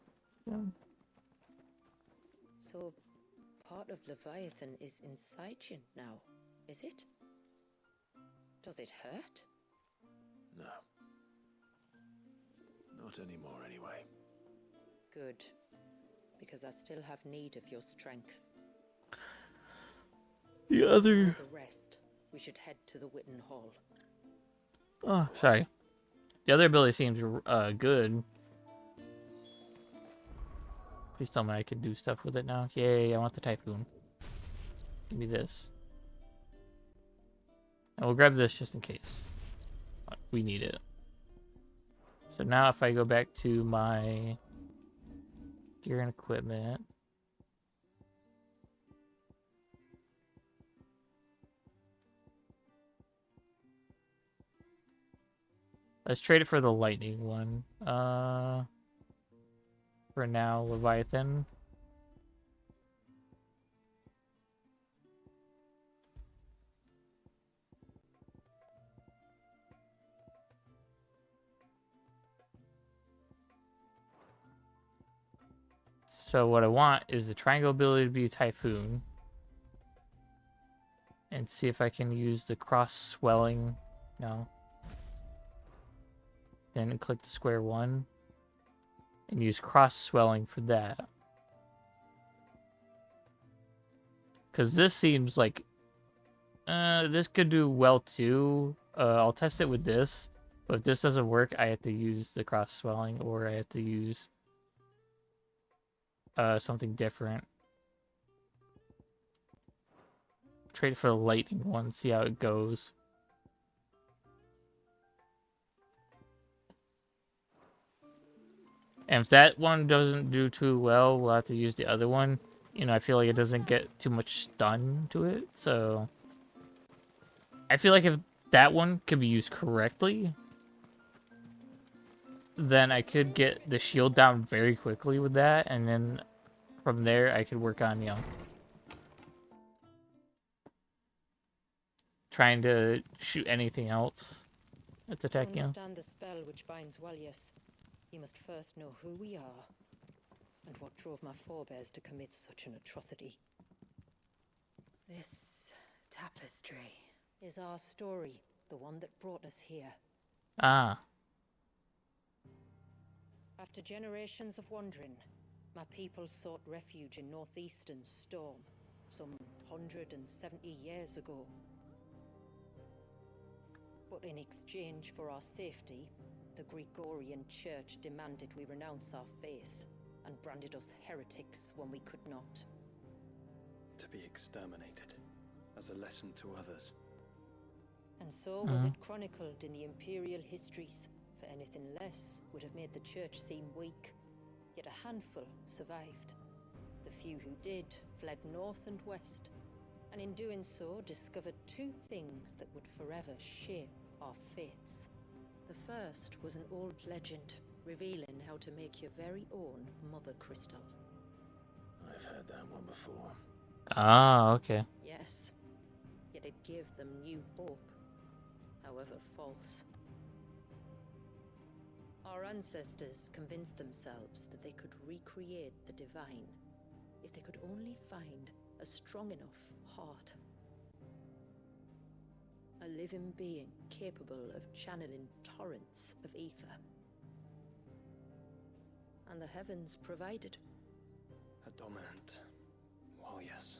Yeah. So, part of Leviathan is inside you now, is it? Does it hurt? No. Not anymore, anyway. Good. Because I still have need of your strength. The other... For the rest, we should head to the Witten Hall. Oh, sorry. The other ability seems good. Please tell me I can do stuff with it now. Yay, I want the Typhoon. Give me this. And we'll grab this just in case. We need it. So now if I go back to my gear and equipment. Let's trade it for the lightning one. For now, Leviathan. So what I want is the triangle ability to be a Typhoon. And see if I can use the cross swelling. No. Then click the square one. And use cross swelling for that. Because this seems like... this could do well too. I'll test it with this. But if this doesn't work, I have to use the cross swelling. Or I have to use... something different. Trade it for the lightning one, see how it goes. And if that one doesn't do too well, we'll have to use the other one. You know, I feel like it doesn't get too much stun to it, so... I feel like if that one could be used correctly, then I could get the shield down very quickly with that, and then from there I could work on, you know, trying to shoot anything else that's attacking To him. understand the spell which binds Walyas, you must first know who we are, and what drove my forebears to commit such an atrocity. This tapestry is our story, the one that brought us here. Ah. After generations of wandering, my people sought refuge in northeastern Storm, some 170 years ago. But in exchange for our safety, the Gregorian Church demanded we renounce our faith, and branded us heretics when we could not. To be exterminated, as a lesson to others. And so was it chronicled in the imperial histories, for anything less would have made the church seem weak. Yet a handful survived. The few who did fled north and west, and in doing so discovered two things that would forever shape our fates. The first was an old legend, revealing how to make your very own Mother Crystal. I've heard that one before. Ah, okay. Yes, yet it gave them new hope, however false. Our ancestors convinced themselves that they could recreate the divine if they could only find a strong enough heart. A living being capable of channeling torrents of ether. And the heavens provided. A dominant Walyas.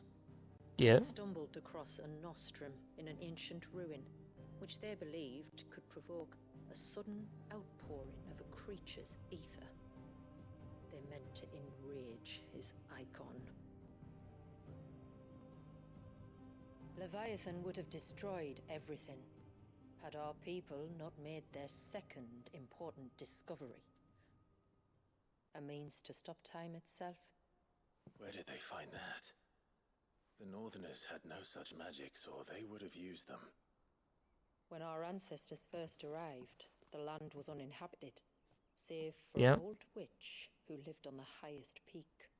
Yeah. Stumbled across a nostrum in an ancient ruin, which they believed could provoke a sudden outpouring of a creature's ether. They meant to enrage his icon. Leviathan would have destroyed everything, had our people not made their second important discovery. A means to stop time itself. Where did they find that? The Northerners had no such magics, or they would have used them. When our ancestors first arrived, the land was uninhabited, save for Yep. an old witch who lived on the highest peak.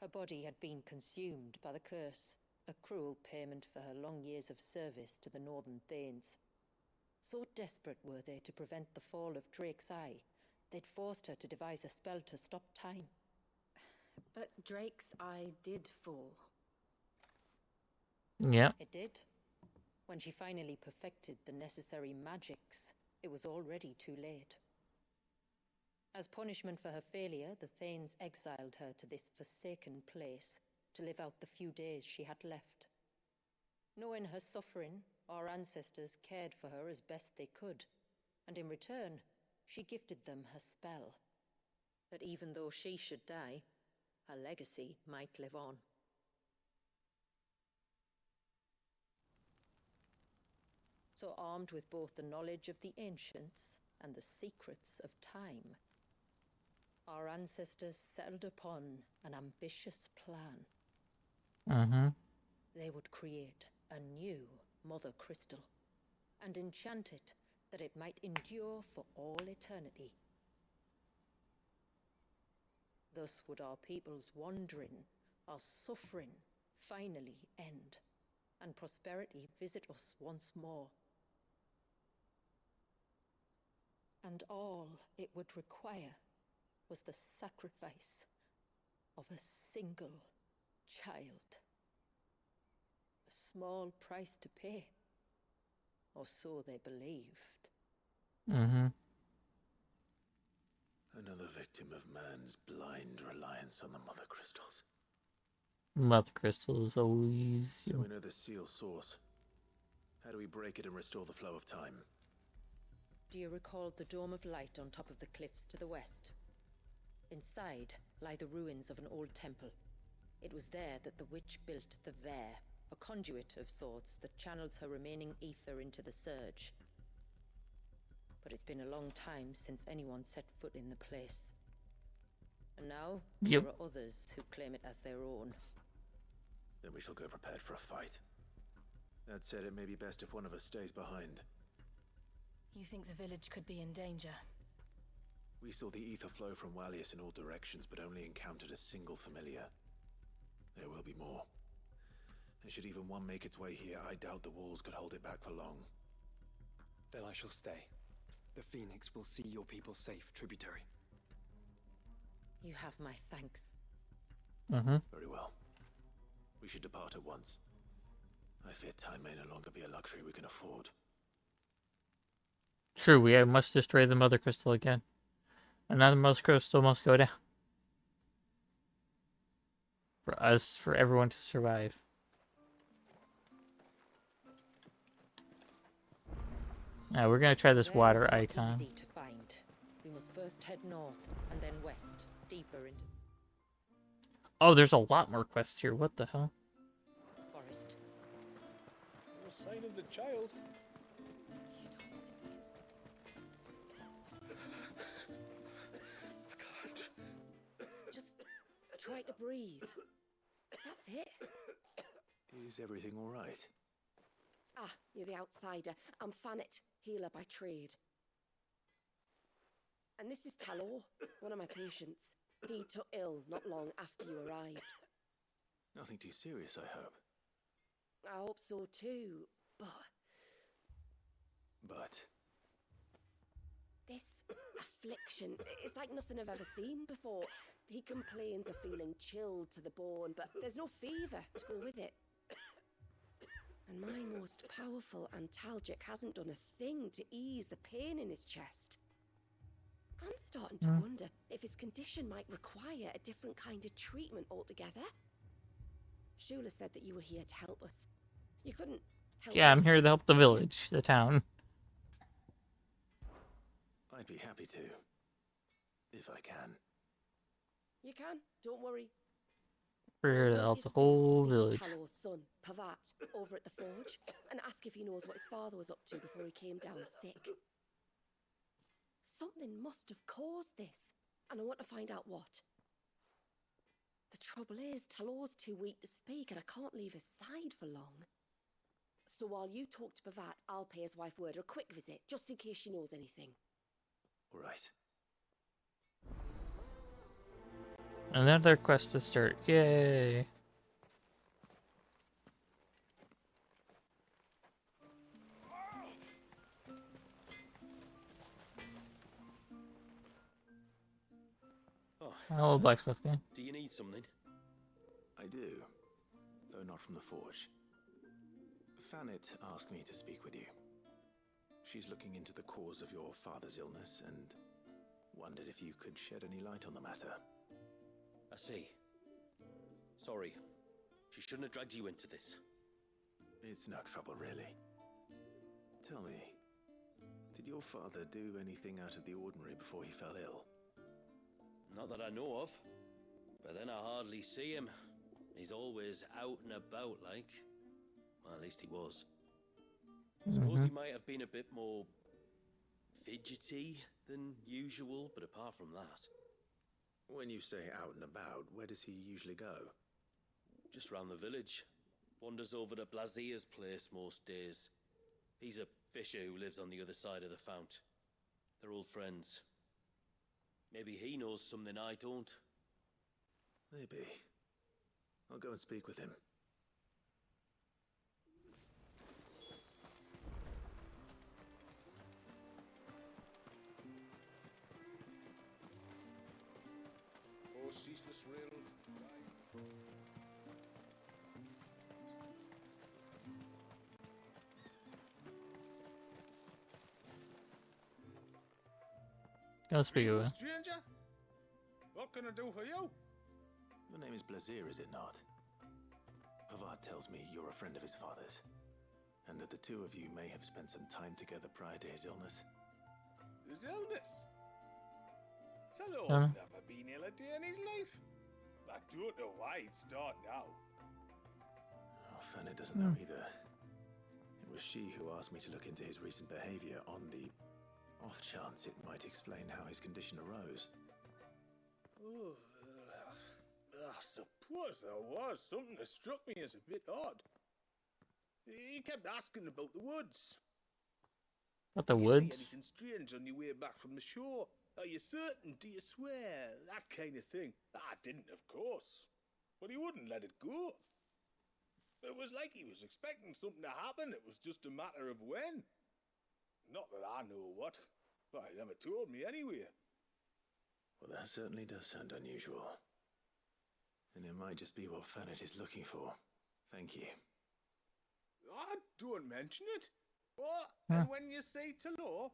Her body had been consumed by the curse, a cruel payment for her long years of service to the Northern Thanes. So desperate were they to prevent the fall of Drake's Eye, they'd forced her to devise a spell to stop time. But Drake's Eye did fall. Yeah. It did. When she finally perfected the necessary magics, it was already too late. As punishment for her failure, the Thanes exiled her to this forsaken place to live out the few days she had left. Knowing her suffering, our ancestors cared for her as best they could, and in return, she gifted them her spell. That even though she should die, her legacy might live on. So armed with both the knowledge of the ancients and the secrets of time, our ancestors settled upon an ambitious plan. They would create a new Mother Crystal and enchant it that it might endure for all eternity. Thus would our people's wandering, our suffering, finally end, and prosperity visit us once more. And all it would require was the sacrifice of a single child. A small price to pay, or so they believed. Another victim of man's blind reliance on the Mother Crystals. Mother Crystals always. So we know the seal source. How do we break it and restore the flow of time? Do you recall the Dome of Light on top of the cliffs to the west? Inside lie the ruins of an old temple. It was there that the witch built the Vare, a conduit of sorts that channels her remaining ether into the Surge. But it's been a long time since anyone set foot in the place. And now, there are others who claim it as their own. Then we shall go prepared for a fight. That said, it may be best if one of us stays behind. You think the village could be in danger? We saw the ether flow from Wallius in all directions, but only encountered a single familiar. There will be more. And should even one make its way here, I doubt the walls could hold it back for long. Then I shall stay. The Phoenix will see your people safe, tributary. You have my thanks. Very well. We should depart at once. I fear time may no longer be a luxury we can afford. True, we must destroy the Mother Crystal again. Another Mother Crystal must go down. For us, for everyone to survive. Now we're gonna try this water icon. Easy to find. We must first head north and then west, deeper into Oh, there's a lot more quests here. What the hell? the forest. No sign of the child. Just try to breathe. That's it. Is everything all right? Ah, you're the outsider. I'm Fannet, healer by trade. And this is Talor, one of my patients. He took ill not long after you arrived. Nothing too serious, I hope. I hope so too, but this affliction, it's like nothing I've ever seen before. He complains of feeling chilled to the bone, but there's no fever to go with it. And my most powerful antalgic hasn't done a thing to ease the pain in his chest. I'm starting to wonder if his condition might require a different kind of treatment altogether. Shula said that you were here to help us. You couldn't help Yeah, I'm me. here to help the village, the town. I'd be happy to. If I can. You can, don't worry. We're here to I help wanted the to whole speak to village. Talor's son, Pavat, over at the forge, and ask if he knows what his father was up to before he came down sick. Something must have caused this, and I want to find out what. The trouble is, Talor's too weak to speak, and I can't leave his side for long. So while you talk to Pavat, I'll pay his wife word a quick visit, just in case she knows anything. All right. Another quest to start. Yay! Oh, Hello, blacksmith guy. do you need something? I do, though not from the forge. Fanit asked me to speak with you. She's looking into the cause of your father's illness and wondered if you could shed any light on the matter. I see. Sorry. She shouldn't have dragged you into this. It's no trouble, really. Tell me, did your father do anything out of the ordinary before he fell ill? Not that I know of. But then I hardly see him. He's always out and about, like. Well, at least he was. Suppose he might have been a bit more fidgety than usual, but apart from that... When you say out and about, where does he usually go? Just round the village. Wanders over to Blazier's place most days. He's a fisher who lives on the other side of the fount. They're old friends. Maybe he knows something I don't. Maybe. I'll go and speak with him. Oh, ceaseless rail. Go speak with him. Stranger? What can I do for you? Your name is Blazier, is it not? Pavard tells me you're a friend of his father's, and that the two of you may have spent some time together prior to his illness. His illness? Talor's never been ill a day in his life. I don't know why he'd start now. Oh, Fanny doesn't know either. It was she who asked me to look into his recent behavior on the off chance it might explain how his condition arose. Oh, I suppose there was something that struck me as a bit odd. He kept asking about the woods. What, the Did you woods? see anything strange on your way back from the shore? Are you certain? Do you swear? That kind of thing. I didn't, of course. But he wouldn't let it go. It was like he was expecting something to happen. It was just a matter of when. Not that I know what. But he never told me anyway. Well, that certainly does sound unusual. And it might just be what Fanit is looking for. Thank you. Don't mention it. Oh, and when you say Talor,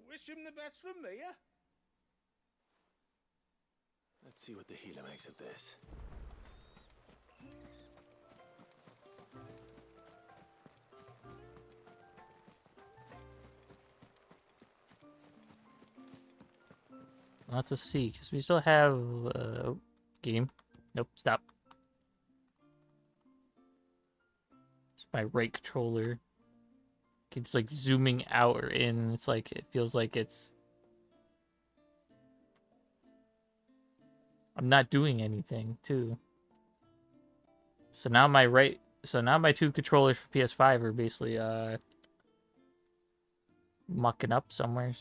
wish him the best from me, yeah? Let's see what the healer makes of this. Not to see, because we still have game. Nope, stop. It's my right controller. Keeps like zooming out or in. It's like it feels like it's. I'm not doing anything too. So now my two controllers for PS5 are basically mucking up somewhere.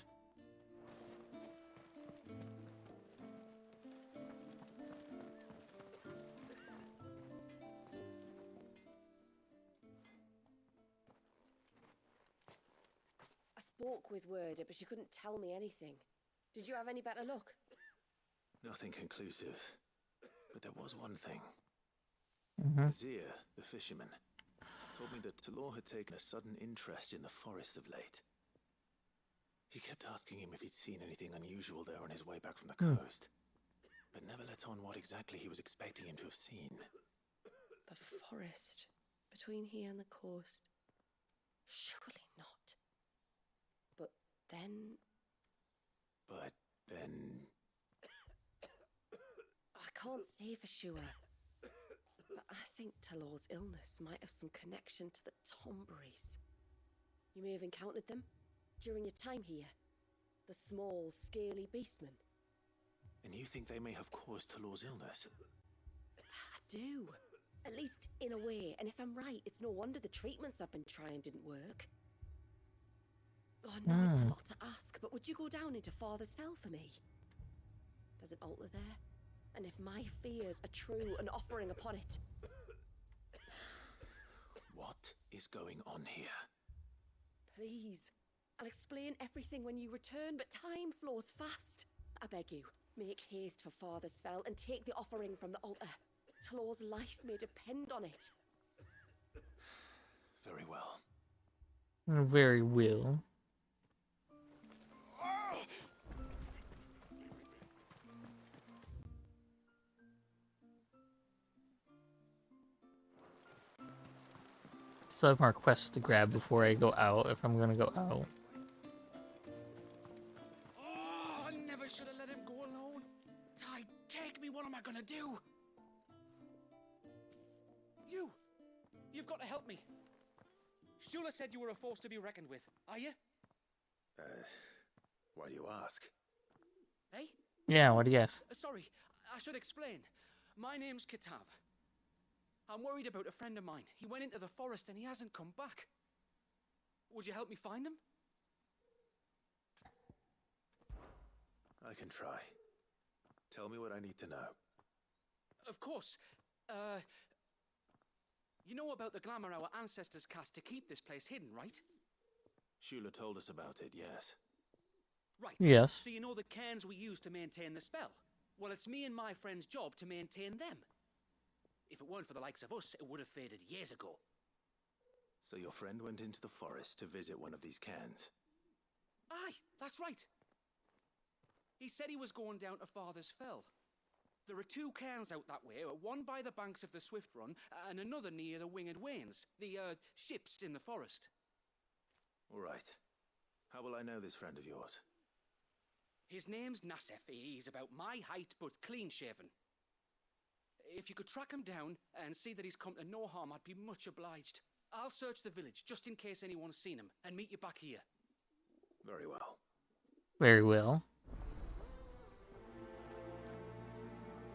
I spoke with Werder, but she couldn't tell me anything. Did you have any better luck? Nothing conclusive. But there was one thing. Azir, the fisherman, told me that Talor had taken a sudden interest in the forest of late. He kept asking him if he'd seen anything unusual there on his way back from the coast, but never let on what exactly he was expecting him to have seen. The forest between here and the coast. Surely not. But then... I can't say for sure. But I think Talor's illness might have some connection to the Tomberries. You may have encountered them during your time here. The small, scaly beastmen. And you think they may have caused Talor's illness? I do. At least in a way. And if I'm right, it's no wonder the treatments I've been trying didn't work. Oh, I know it's a lot to ask, but would you go down into Father's Fell for me? There's an altar there, And if my fears are true, an offering upon it. What is going on here? Please, I'll explain everything when you return, but time flows fast. I beg you, make haste for Father's Fell and take the offering from the altar. Talor's life may depend on it. Very well. Very well. Still have more quests to grab before I go out, if I'm gonna go out. Oh, I never should have let him go alone. Ty, take me. What am I gonna do? You've got to help me. Shula said you were a force to be reckoned with. Are you? Why do you ask? Hey? Yeah, what do you ask? Sorry, I should explain. My name's Kitav. I'm worried about a friend of mine. He went into the forest and he hasn't come back. Would you help me find him? I can try. Tell me what I need to know. Of course. You know about the glamour our ancestors cast to keep this place hidden, right? Shula told us about it, yes. Right. Yes. So you know the cairns we use to maintain the spell? Well, it's me and my friend's job to maintain them. If it weren't for the likes of us, it would have faded years ago. So your friend went into the forest to visit one of these cairns? Aye, that's right. He said he was going down to Father's Fell. There are 2 cairns out that way, one by the banks of the Swift Run, and another near the Winged Wains, the, ships in the forest. All right. How will I know this friend of yours? His name's Nassef. He's about my height, but clean-shaven. If you could track him down and see that he's come to no harm, I'd be much obliged. I'll search the village, just in case anyone's seen him, and meet you back here. Very well. Very well.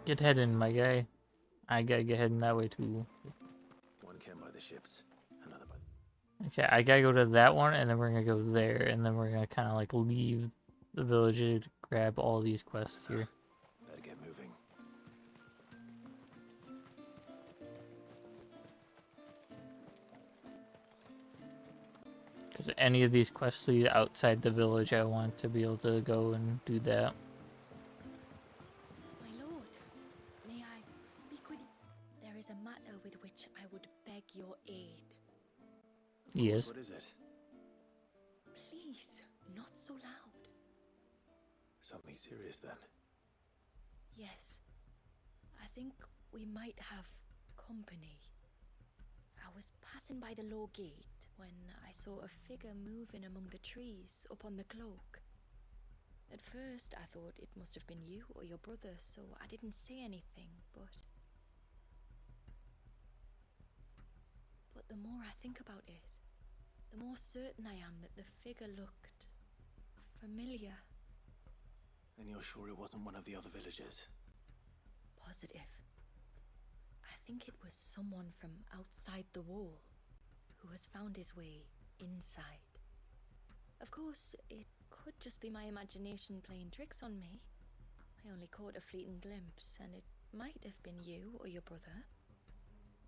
Get heading, my guy. I gotta get heading that way too. One cairn by the ships, another by... Okay, I gotta go to that one, and then we're gonna go there, and then we're gonna kind of like leave the village to grab all these quests here. Better get moving. Because any of these quests lead outside the village, I want to be able to go and do that. My lord, may I speak with you? There is a matter with which I would beg your aid. Yes. What is it? Please, not so loud. Something serious then? Yes. I think we might have company. I was passing by the low gate when I saw a figure moving among the trees up on the cloak. At first, I thought it must have been you or your brother, so I didn't say anything, but the more I think about it, the more certain I am that the figure looked familiar. And you're sure it wasn't one of the other villagers? Positive. I think it was someone from outside the wall who has found his way inside. Of course, it could just be my imagination playing tricks on me. I only caught a fleeting glimpse, and it might have been you or your brother.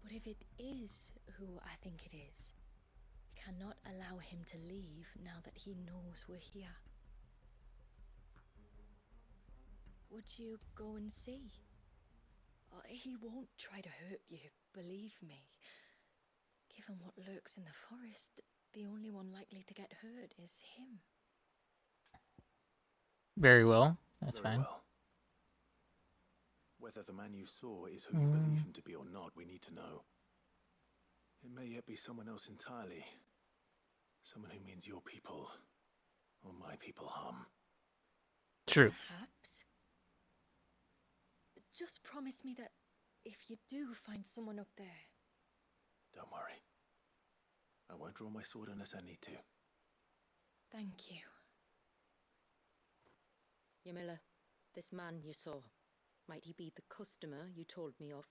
But if it is who I think it is, we cannot allow him to leave now that he knows we're here. Would you go and see? He won't try to hurt you, believe me. Given what lurks in the forest, the only one likely to get hurt is him. Very well. That's Very fine. well. Whether the man you saw is who you believe him to be or not, we need to know. It may yet be someone else entirely. Someone who means your people, or my people, harm. True. Perhaps. Just promise me that if you do find someone up there... Don't worry. I won't draw my sword unless I need to. Thank you. Ymilla, this man you saw, might he be the customer you told me of?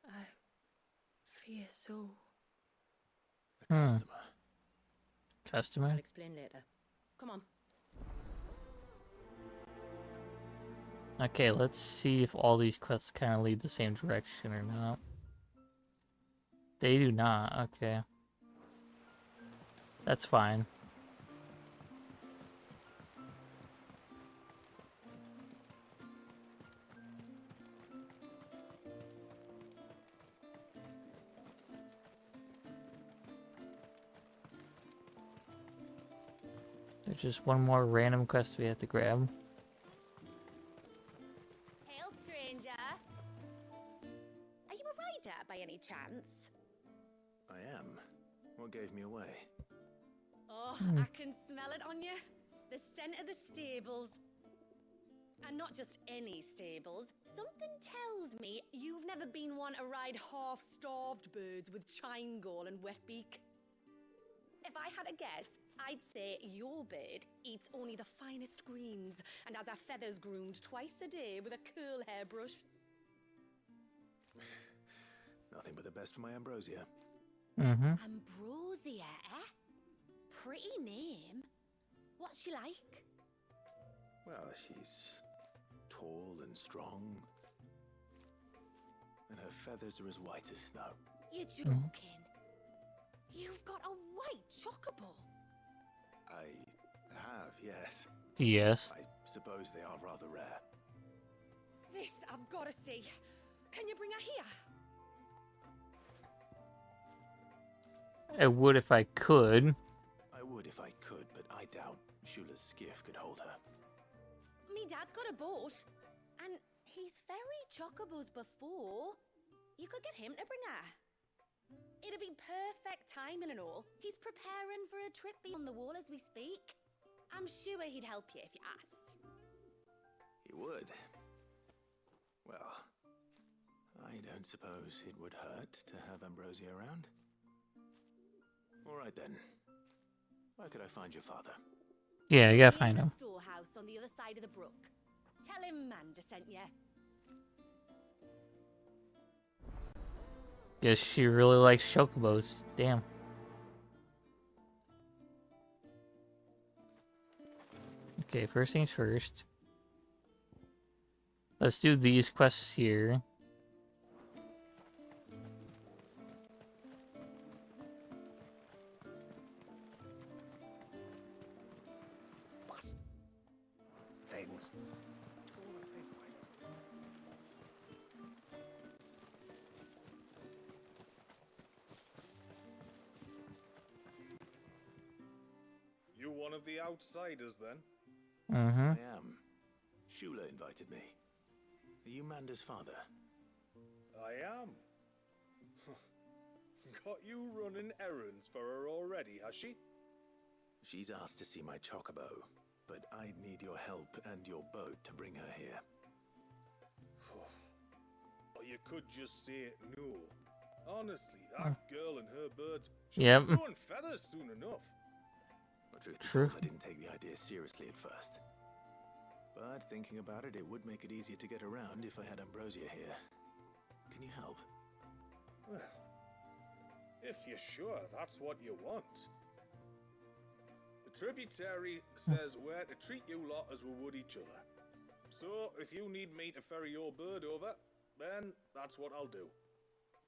I fear so. The customer. Customer? I'll explain later. Come on. Okay, let's see if all these quests kind of lead the same direction or not. They do not. Okay. That's fine. There's just one more random quest we have to grab. Hail, stranger. Are you a rider by any chance? I am. What gave me away? Oh, I can smell it on you. The scent of the stables. And not just any stables. Something tells me you've never been one to ride half-starved birds with chine-gall and wet beak. If I had a guess, I'd say your bird eats only the finest greens and has her feathers groomed twice a day with a curl hairbrush. Nothing but the best for my Ambrosia. Mm-hmm. Ambrosia, eh? Pretty name. What's she like? Well, she's tall and strong. And her feathers are as white as snow. You're joking. You've got a white chocobo. I have, yes. Yes. I suppose they are rather rare. This I've got to see. Can you bring her here? I would if I could. I would if I could, but I doubt Shula's skiff could hold her. Me dad's got a boat, and he's ferried chocobos before. You could get him to bring her. It'd be perfect timing and all. He's preparing for a trip beyond the wall as we speak. I'm sure he'd help you if you asked. He would. Well, I don't suppose it would hurt to have Ambrosia around. All right then. Where could I find your father? Yeah, you gotta Live in find the him. storehouse on the other side of the brook. Tell him Manda sent you. Guess she really likes chocobos. Damn. Okay, first things first. Let's do these quests here. Things. You one of the outsiders, then? Mm-hmm. I am. Shula invited me. Are you Manda's father? I am. Got you running errands for her already, has she? She's asked to see my chocobo, but I'd need your help and your boat to bring her here. Or you could just say it no. Honestly, that girl and her birds should Yep. be growing feathers soon enough. Well, truth be True. told, I didn't take the idea seriously at first. But thinking about it, it would make it easier to get around if I had Ambrosia here. Can you help? Well, if you're sure that's what you want. The tributary says we're to treat you lot as we would each other. So, if you need me to ferry your bird over, then that's what I'll do.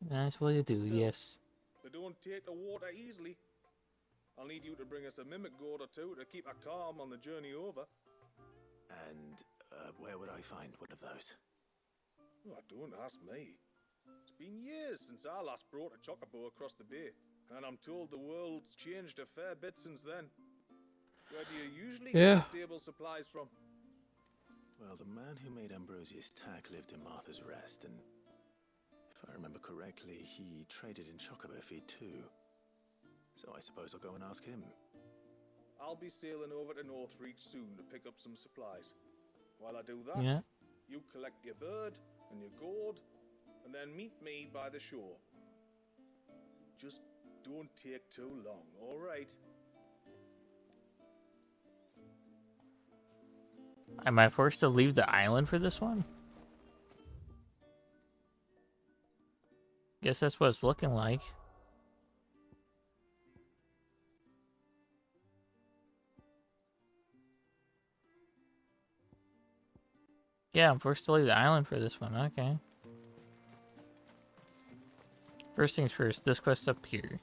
That's what you do, Still. yes. They don't take the water easily. I'll need you to bring us a mimic gourd or two to keep her calm on the journey over. And where would I find one of those? Oh, don't ask me. It's been years since I last brought a chocobo across the bay, and I'm told the world's changed a fair bit since then. Where do you usually get stable supplies from? Well, the man who made Ambrosia's tack lived in Martha's Rest, and if I remember correctly, he traded in chocobo feed too. So I suppose I'll go and ask him. I'll be sailing over to Northreach soon to pick up some supplies. While I do that, Yeah. you collect your bird and your gourd, and then meet me by the shore. Just don't take too long, all right? Am I forced to leave the island for this one? Guess that's what it's looking like. Yeah, I'm forced to leave the island for this one. Okay. First things first, this quest up here.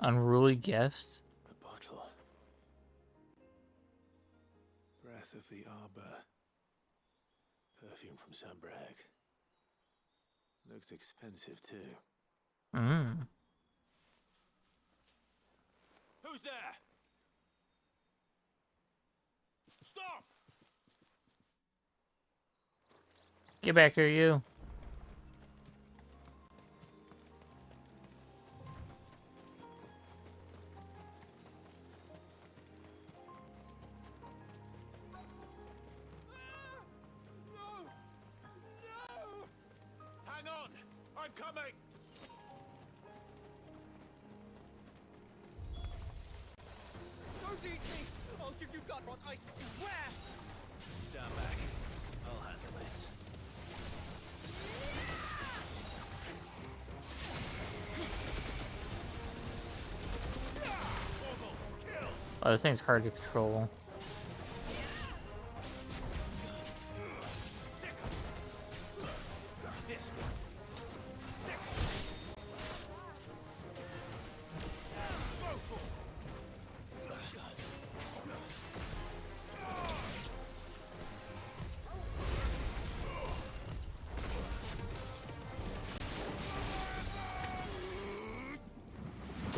Unruly guest. A bottle. Breath of the Arbor. Perfume from Sunbrag. Looks expensive too. Mm. Who's there? Stop! Get back here, you. Hang on! I'm coming! Don't eat me! I'll give you gut rot, I swear! Stand back. I'll handle this. Oh, this thing's hard to control. This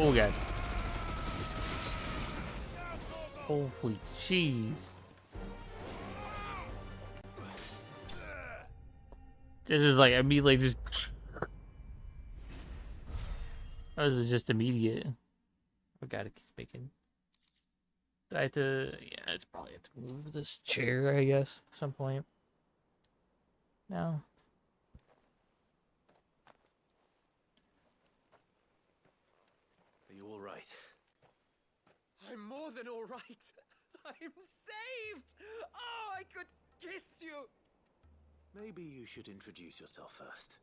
Oh god. Holy jeez. This is like immediately just. This is just immediate. Oh god, it keeps making. Do I have to? Yeah, it's probably have to move this chair, I guess, at some point. No. Are you all right? I'm more than all right. I'm saved! Oh, I could kiss you! Maybe you should introduce yourself first.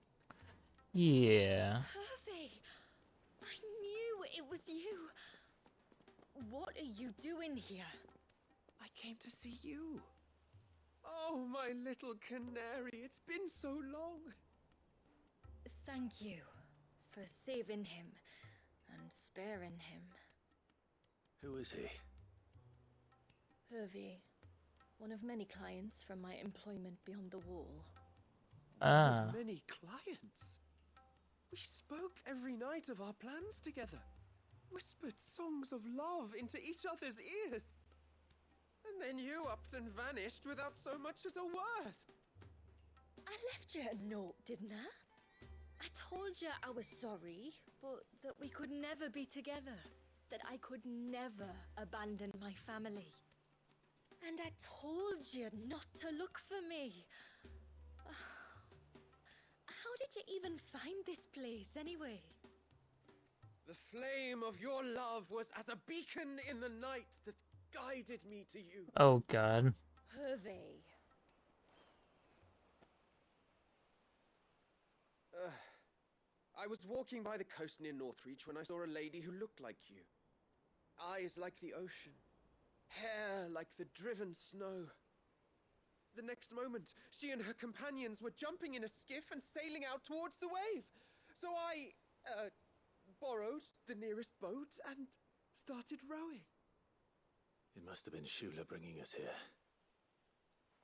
Yeah. Hervey! I knew it was you. What are you doing here? I came to see you. Oh, my little canary, it's been so long. Thank you for saving him and sparing him. Who is he? Hervey, one of many clients from my employment beyond the wall. Ah. One of many clients? We spoke every night of our plans together. Whispered songs of love into each other's ears. And then you upped and vanished without so much as a word. I left you a note, didn't I? I told you I was sorry, but that we could never be together. That I could never abandon my family. And I told you not to look for me. How did you even find this place, anyway? The flame of your love was as a beacon in the night that guided me to you. Oh god. Hervey. I was walking by the coast near Northreach when I saw a lady who looked like you. Eyes like the ocean. Hair like the driven snow. The next moment, she and her companions were jumping in a skiff and sailing out towards the wave. So I, borrowed the nearest boat and started rowing. It must have been Shula bringing us here.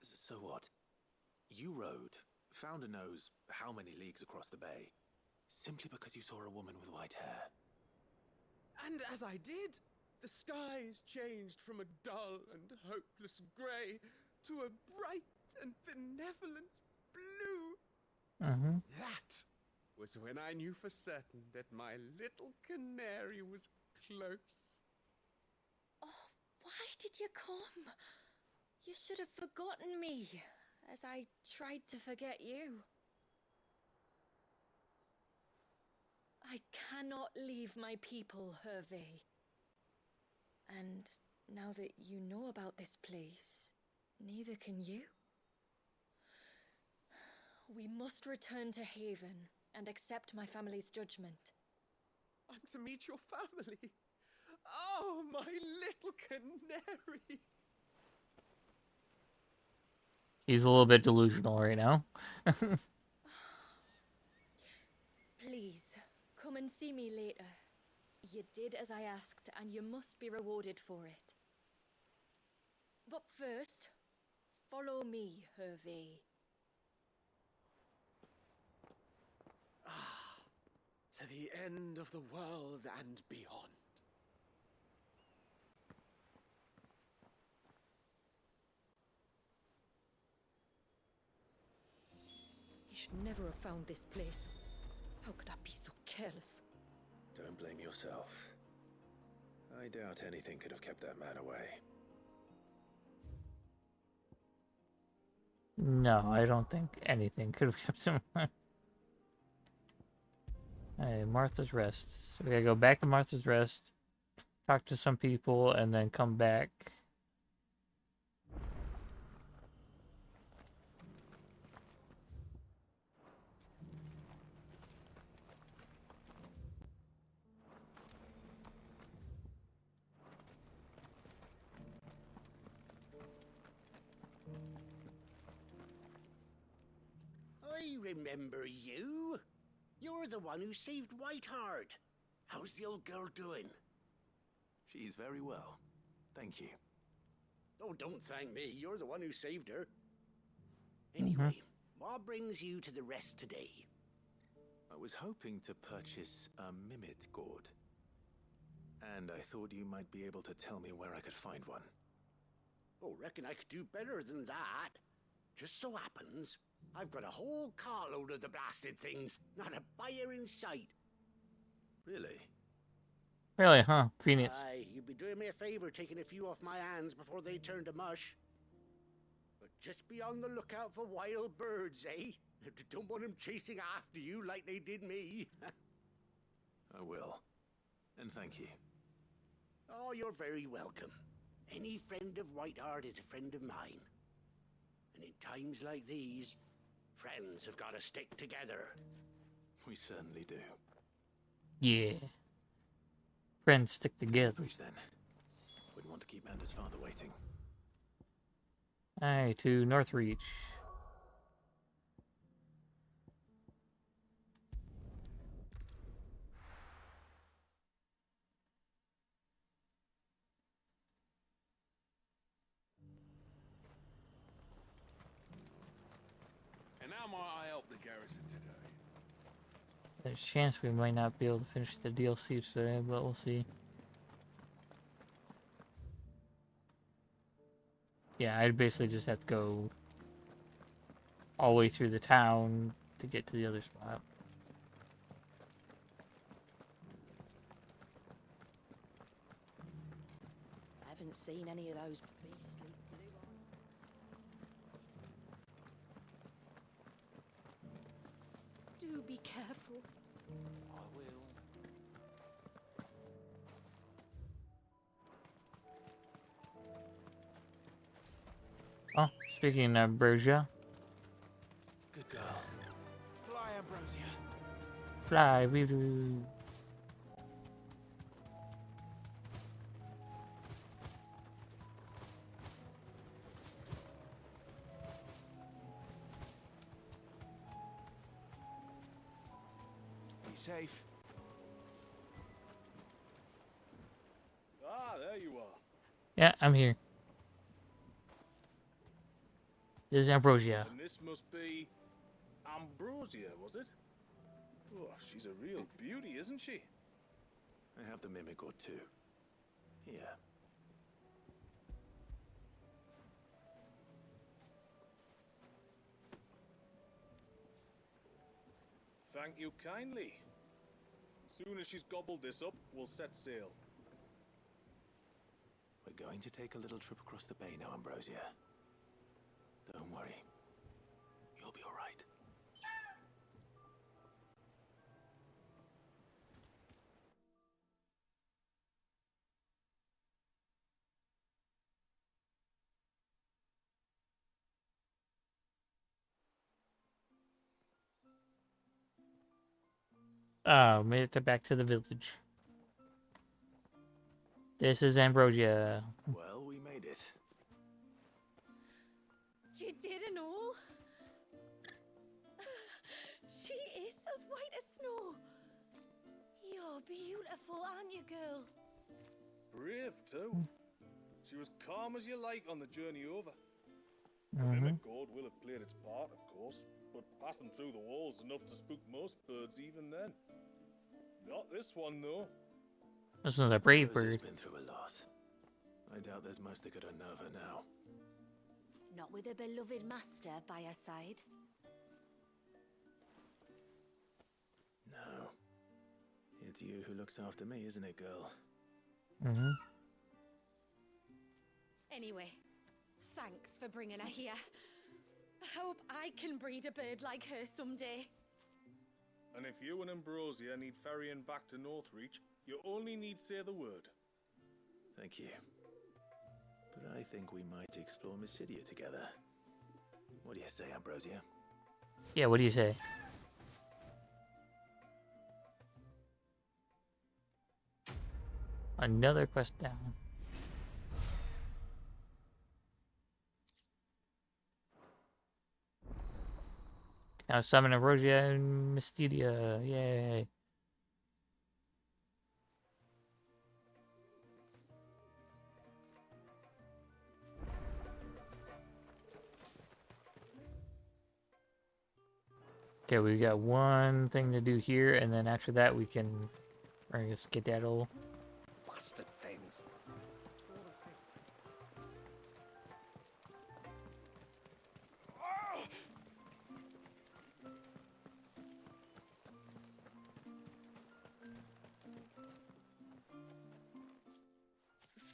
So what? You rowed, found a nose how many leagues across the bay, simply because you saw a woman with white hair. And as I did, the skies changed from a dull and hopeless grey to a bright and benevolent blue. That was when I knew for certain that my little canary was close. Oh, Why did you come? You should have forgotten me, as I tried to forget you. I cannot leave my people, Hervé. And now that you know about this place, neither can you. We must return to Haven and accept my family's judgment. I'm to meet your family. Oh, my little canary. He's a little bit delusional right now. Please, come and see me later. You did as I asked, and you must be rewarded for it. But first, follow me, Hervé. To the end of the world and beyond. He should never have found this place. How could I be so careless? Don't blame yourself. I doubt anything could have kept that man away. No, I don't think anything could have kept him away. Hey, Martha's Rest. So we gotta go back to Martha's Rest, talk to some people, and then come back. I remember you. You're the one who saved Whiteheart. How's the old girl doing? She's very well. Thank you. Oh, don't thank me. You're the one who saved her. Anyway, what brings you to the Rest today? I was hoping to purchase a Mimit gourd. And I thought you might be able to tell me where I could find one. Oh, reckon I could do better than that. Just so happens, I've got a whole carload of the blasted things. Not a buyer in sight. Really? Really, huh? Phoenix. Aye, you'd be doing me a favor taking a few off my hands before they turn to mush. But just be on the lookout for wild birds, eh? Don't want them chasing after you like they did me. I will. And thank you. Oh, you're very welcome. Any friend of Whiteheart is a friend of mine. And in times like these, friends have got to stick together. We certainly do. Yeah. Friends stick together. Northreach, then. Wouldn't want to keep Anders' father waiting. Aye, to Northreach. And how might I help the garrison today? There's a chance we might not be able to finish the DLC today, but we'll see. Yeah, I'd basically just have to go all the way through the town to get to the other spot. I haven't seen any of those beastly blue eyes. Do be careful. I will. Oh, speaking of Ambrosia. Good girl. Fly, Ambrosia. Fly, we do. Be safe. Ah, there you are. Yeah, I'm here. This is Ambrosia. And this must be Ambrosia, was it? Oh, she's a real beauty, isn't she? I have the Mimic gourd too. Here. Thank you kindly. Soon as she's gobbled this up, we'll set sail. We're going to take a little trip across the bay now, Ambrosia. Don't worry. You'll be all right. Oh, made it back to the village. This is Ambrosia. Well, we made it. You did and all? She is as white as snow. You're beautiful, aren't you, girl? Brave, too. She was calm as you like on the journey over. The mimic gourd will have played its part, of course, but passing through the walls enough to spook most birds even then. Not this one, though. This one's a brave Ambrosia's bird. been through a lot. I doubt there's much that could unnerve her now. Not with a beloved master by her side. No. It's you who looks after me, isn't it, girl? Anyway, thanks for bringing her here. I hope I can breed a bird like her someday. And if you and Ambrosia need ferrying back to Northreach, you only need say the word. Thank you. But I think we might explore Mysidia together. What do you say, Ambrosia? Yeah, what do you say? Another quest down. Now summon Ambrosia and Mystidia. Yay. Okay, we got one thing to do here, and then after that we can bring a skedaddle. Bastard things.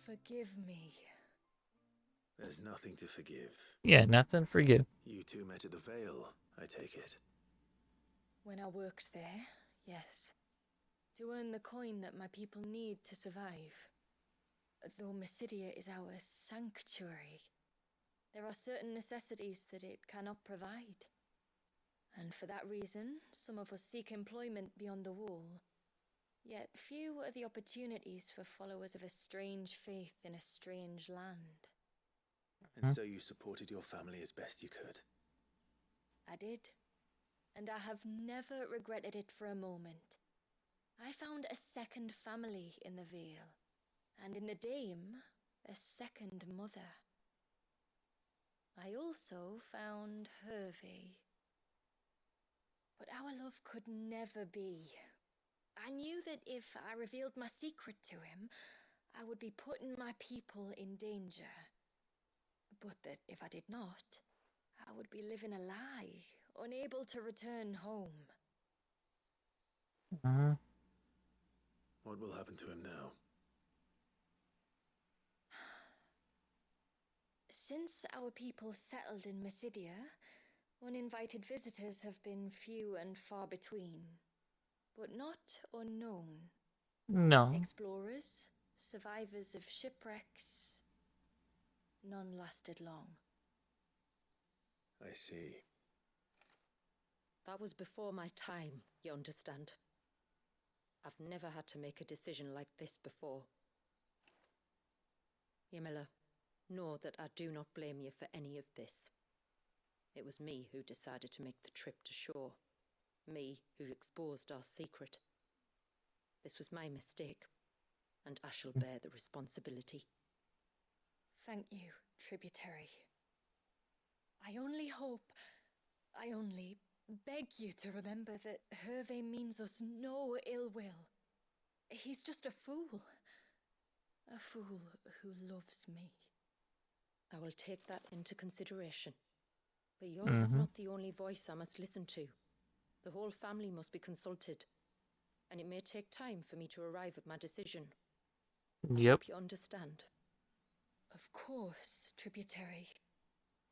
Forgive me. There's nothing to forgive. Yeah, nothing to forgive. You two met at the Vale, I take it. When I worked there, yes. To earn the coin that my people need to survive. Though Mysidia is our sanctuary, there are certain necessities that it cannot provide. And for that reason, some of us seek employment beyond the wall. Yet few are the opportunities for followers of a strange faith in a strange land. And so you supported your family as best you could. I did. And I have never regretted it for a moment. I found a second family in the Vale, and in the Dame, a second mother. I also found Hervé. But our love could never be. I knew that if I revealed my secret to him, I would be putting my people in danger. But that if I did not, I would be living a lie, unable to return home. What will happen to him now? Since our people settled in Mysidia, uninvited visitors have been few and far between, but not unknown. No. Explorers, survivors of shipwrecks, none lasted long. I see. That was before my time, you understand? I've never had to make a decision like this before. Ymila, know that I do not blame you for any of this. It was me who decided to make the trip to shore. Me who exposed our secret. This was my mistake, and I shall bear the responsibility. Thank you, tributary. I only beg you to remember that Hervé means us no ill will. He's just a fool. A fool who loves me. I will take that into consideration. But yours is not the only voice I must listen to. The whole family must be consulted. And it may take time for me to arrive at my decision. I Yep. hope you understand. Of course, tributary.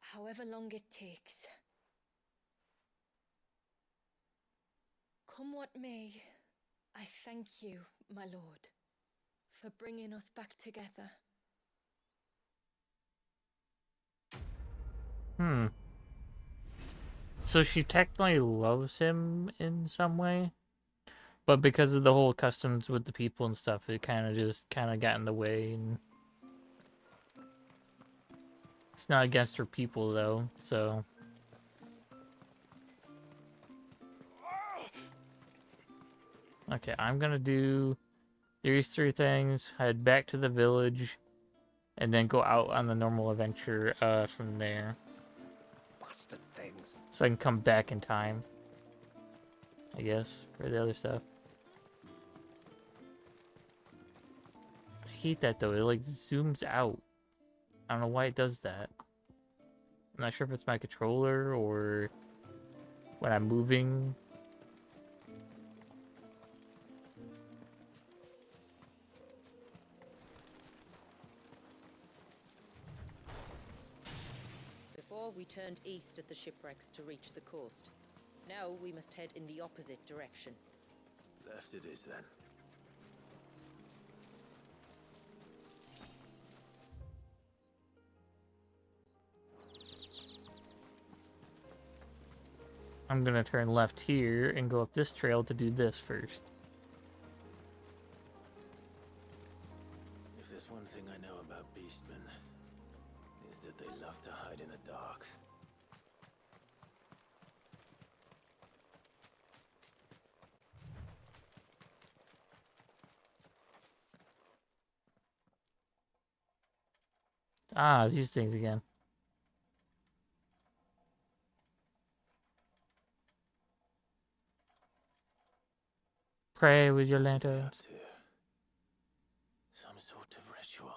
However long it takes. Come what may, I thank you, my lord, for bringing us back together. So she technically loves him in some way, but because of the whole customs with the people and stuff, it kind of got in the way. And it's not against her people though, so. Okay, I'm gonna do these 3 things, head back to the village, and then go out on the normal adventure from there. Bastard things. So I can come back in time, I guess, for the other stuff. I hate that though, it like zooms out. I don't know why it does that. I'm not sure if it's my controller or when I'm moving. Before, we turned east at the shipwrecks to reach the coast. Now we must head in the opposite direction. Left it is then. I'm gonna turn left here and go up this trail to do this first. If there's one thing I know about beastmen, is that they love to hide in the dark. Ah, these things again. Pray with your lanterns. Some sort of ritual.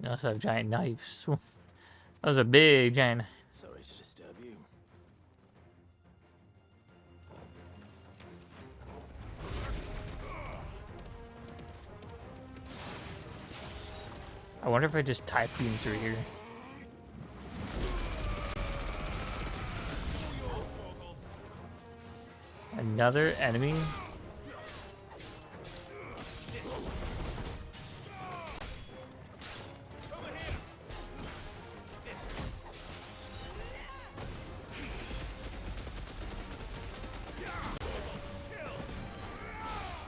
They also have giant knives. Those are big giant. Sorry to disturb you. I wonder if I just type beam through here. Another enemy?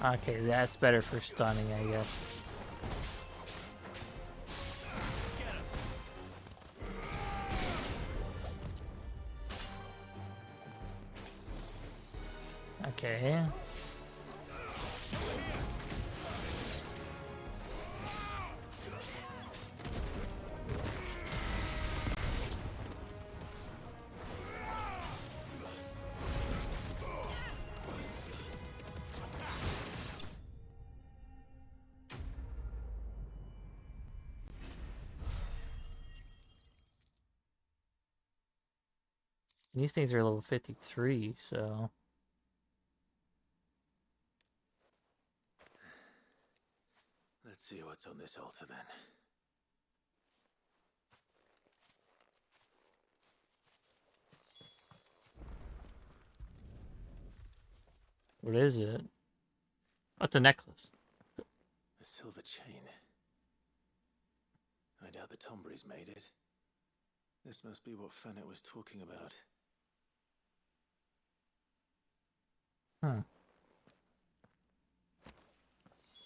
Okay, that's better for stunning, I guess. Okay. These things are level 53, so... Let's see what's on this altar then. What is it? What's a necklace? A silver chain. I doubt the Tombries made it. This must be what Fennec was talking about. Hmm.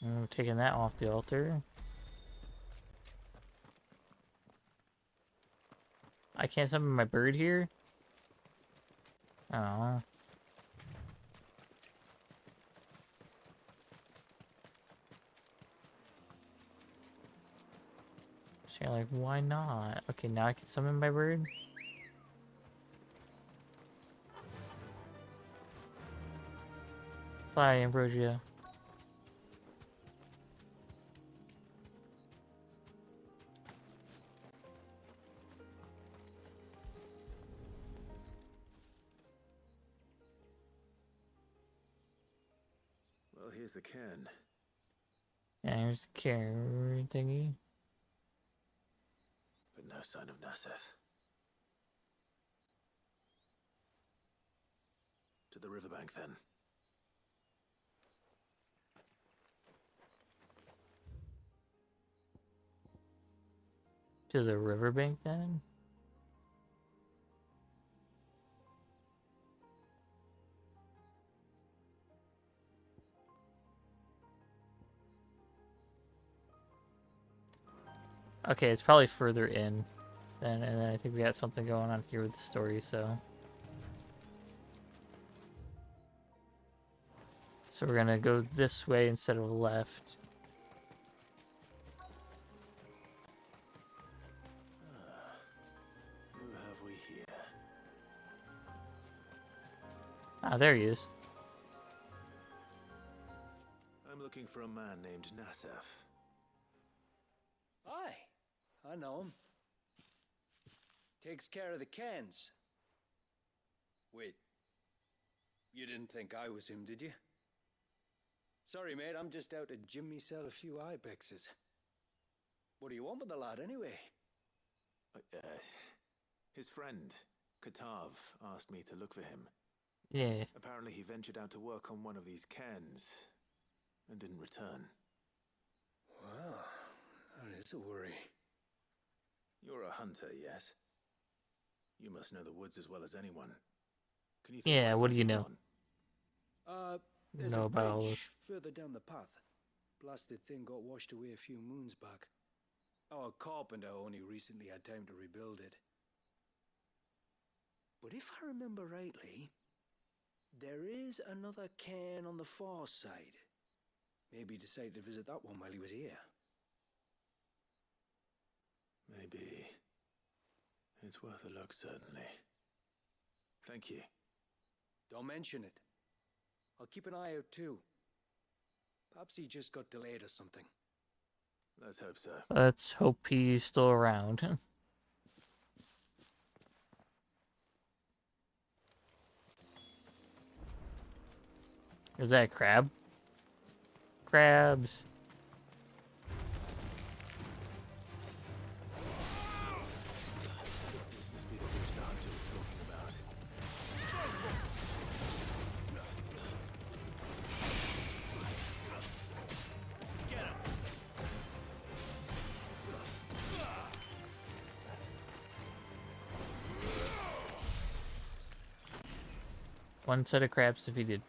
I'm taking that off the altar. I can't summon my bird here? Oh. So like, why not? Okay, now I can summon my bird. Fly, Ambrosia. here's the cairn. Yeah, here's the carrot thingy. But no sign of Nasef. To the riverbank, then. To the riverbank, then? Okay, it's probably further in. And then I think we got something going on here with the story, so... So we're gonna go this way instead of left. Who have we here? Ah, there he is. I'm looking for a man named Nasef. Aye, I know him. Takes care of the cans. Wait, you didn't think I was him, did you? Sorry, mate, I'm just out to gym myself a few ibexes. What do you want with the lad, anyway? His friend, Katav, asked me to look for him. Yeah. Apparently he ventured out to work on one of these cairns and didn't return. Well, that is a worry. You're a hunter, yes? You must know the woods as well as anyone. Can you Yeah, what do you know? There's Know a about all bridge this. further down the path. Blasted thing got washed away a few moons back. Our carpenter only recently had time to rebuild it. But if I remember rightly, there is another cairn on the far side. Maybe he decided to visit that one while he was here. Maybe. It's worth a look, certainly. Thank you. Don't mention it. I'll keep an eye out too. Perhaps he just got delayed or something. Let's hope so. Let's hope he's still around. Is that a crab? Crabs. This must be the witch the hunter was talking about. One set of crabs defeated.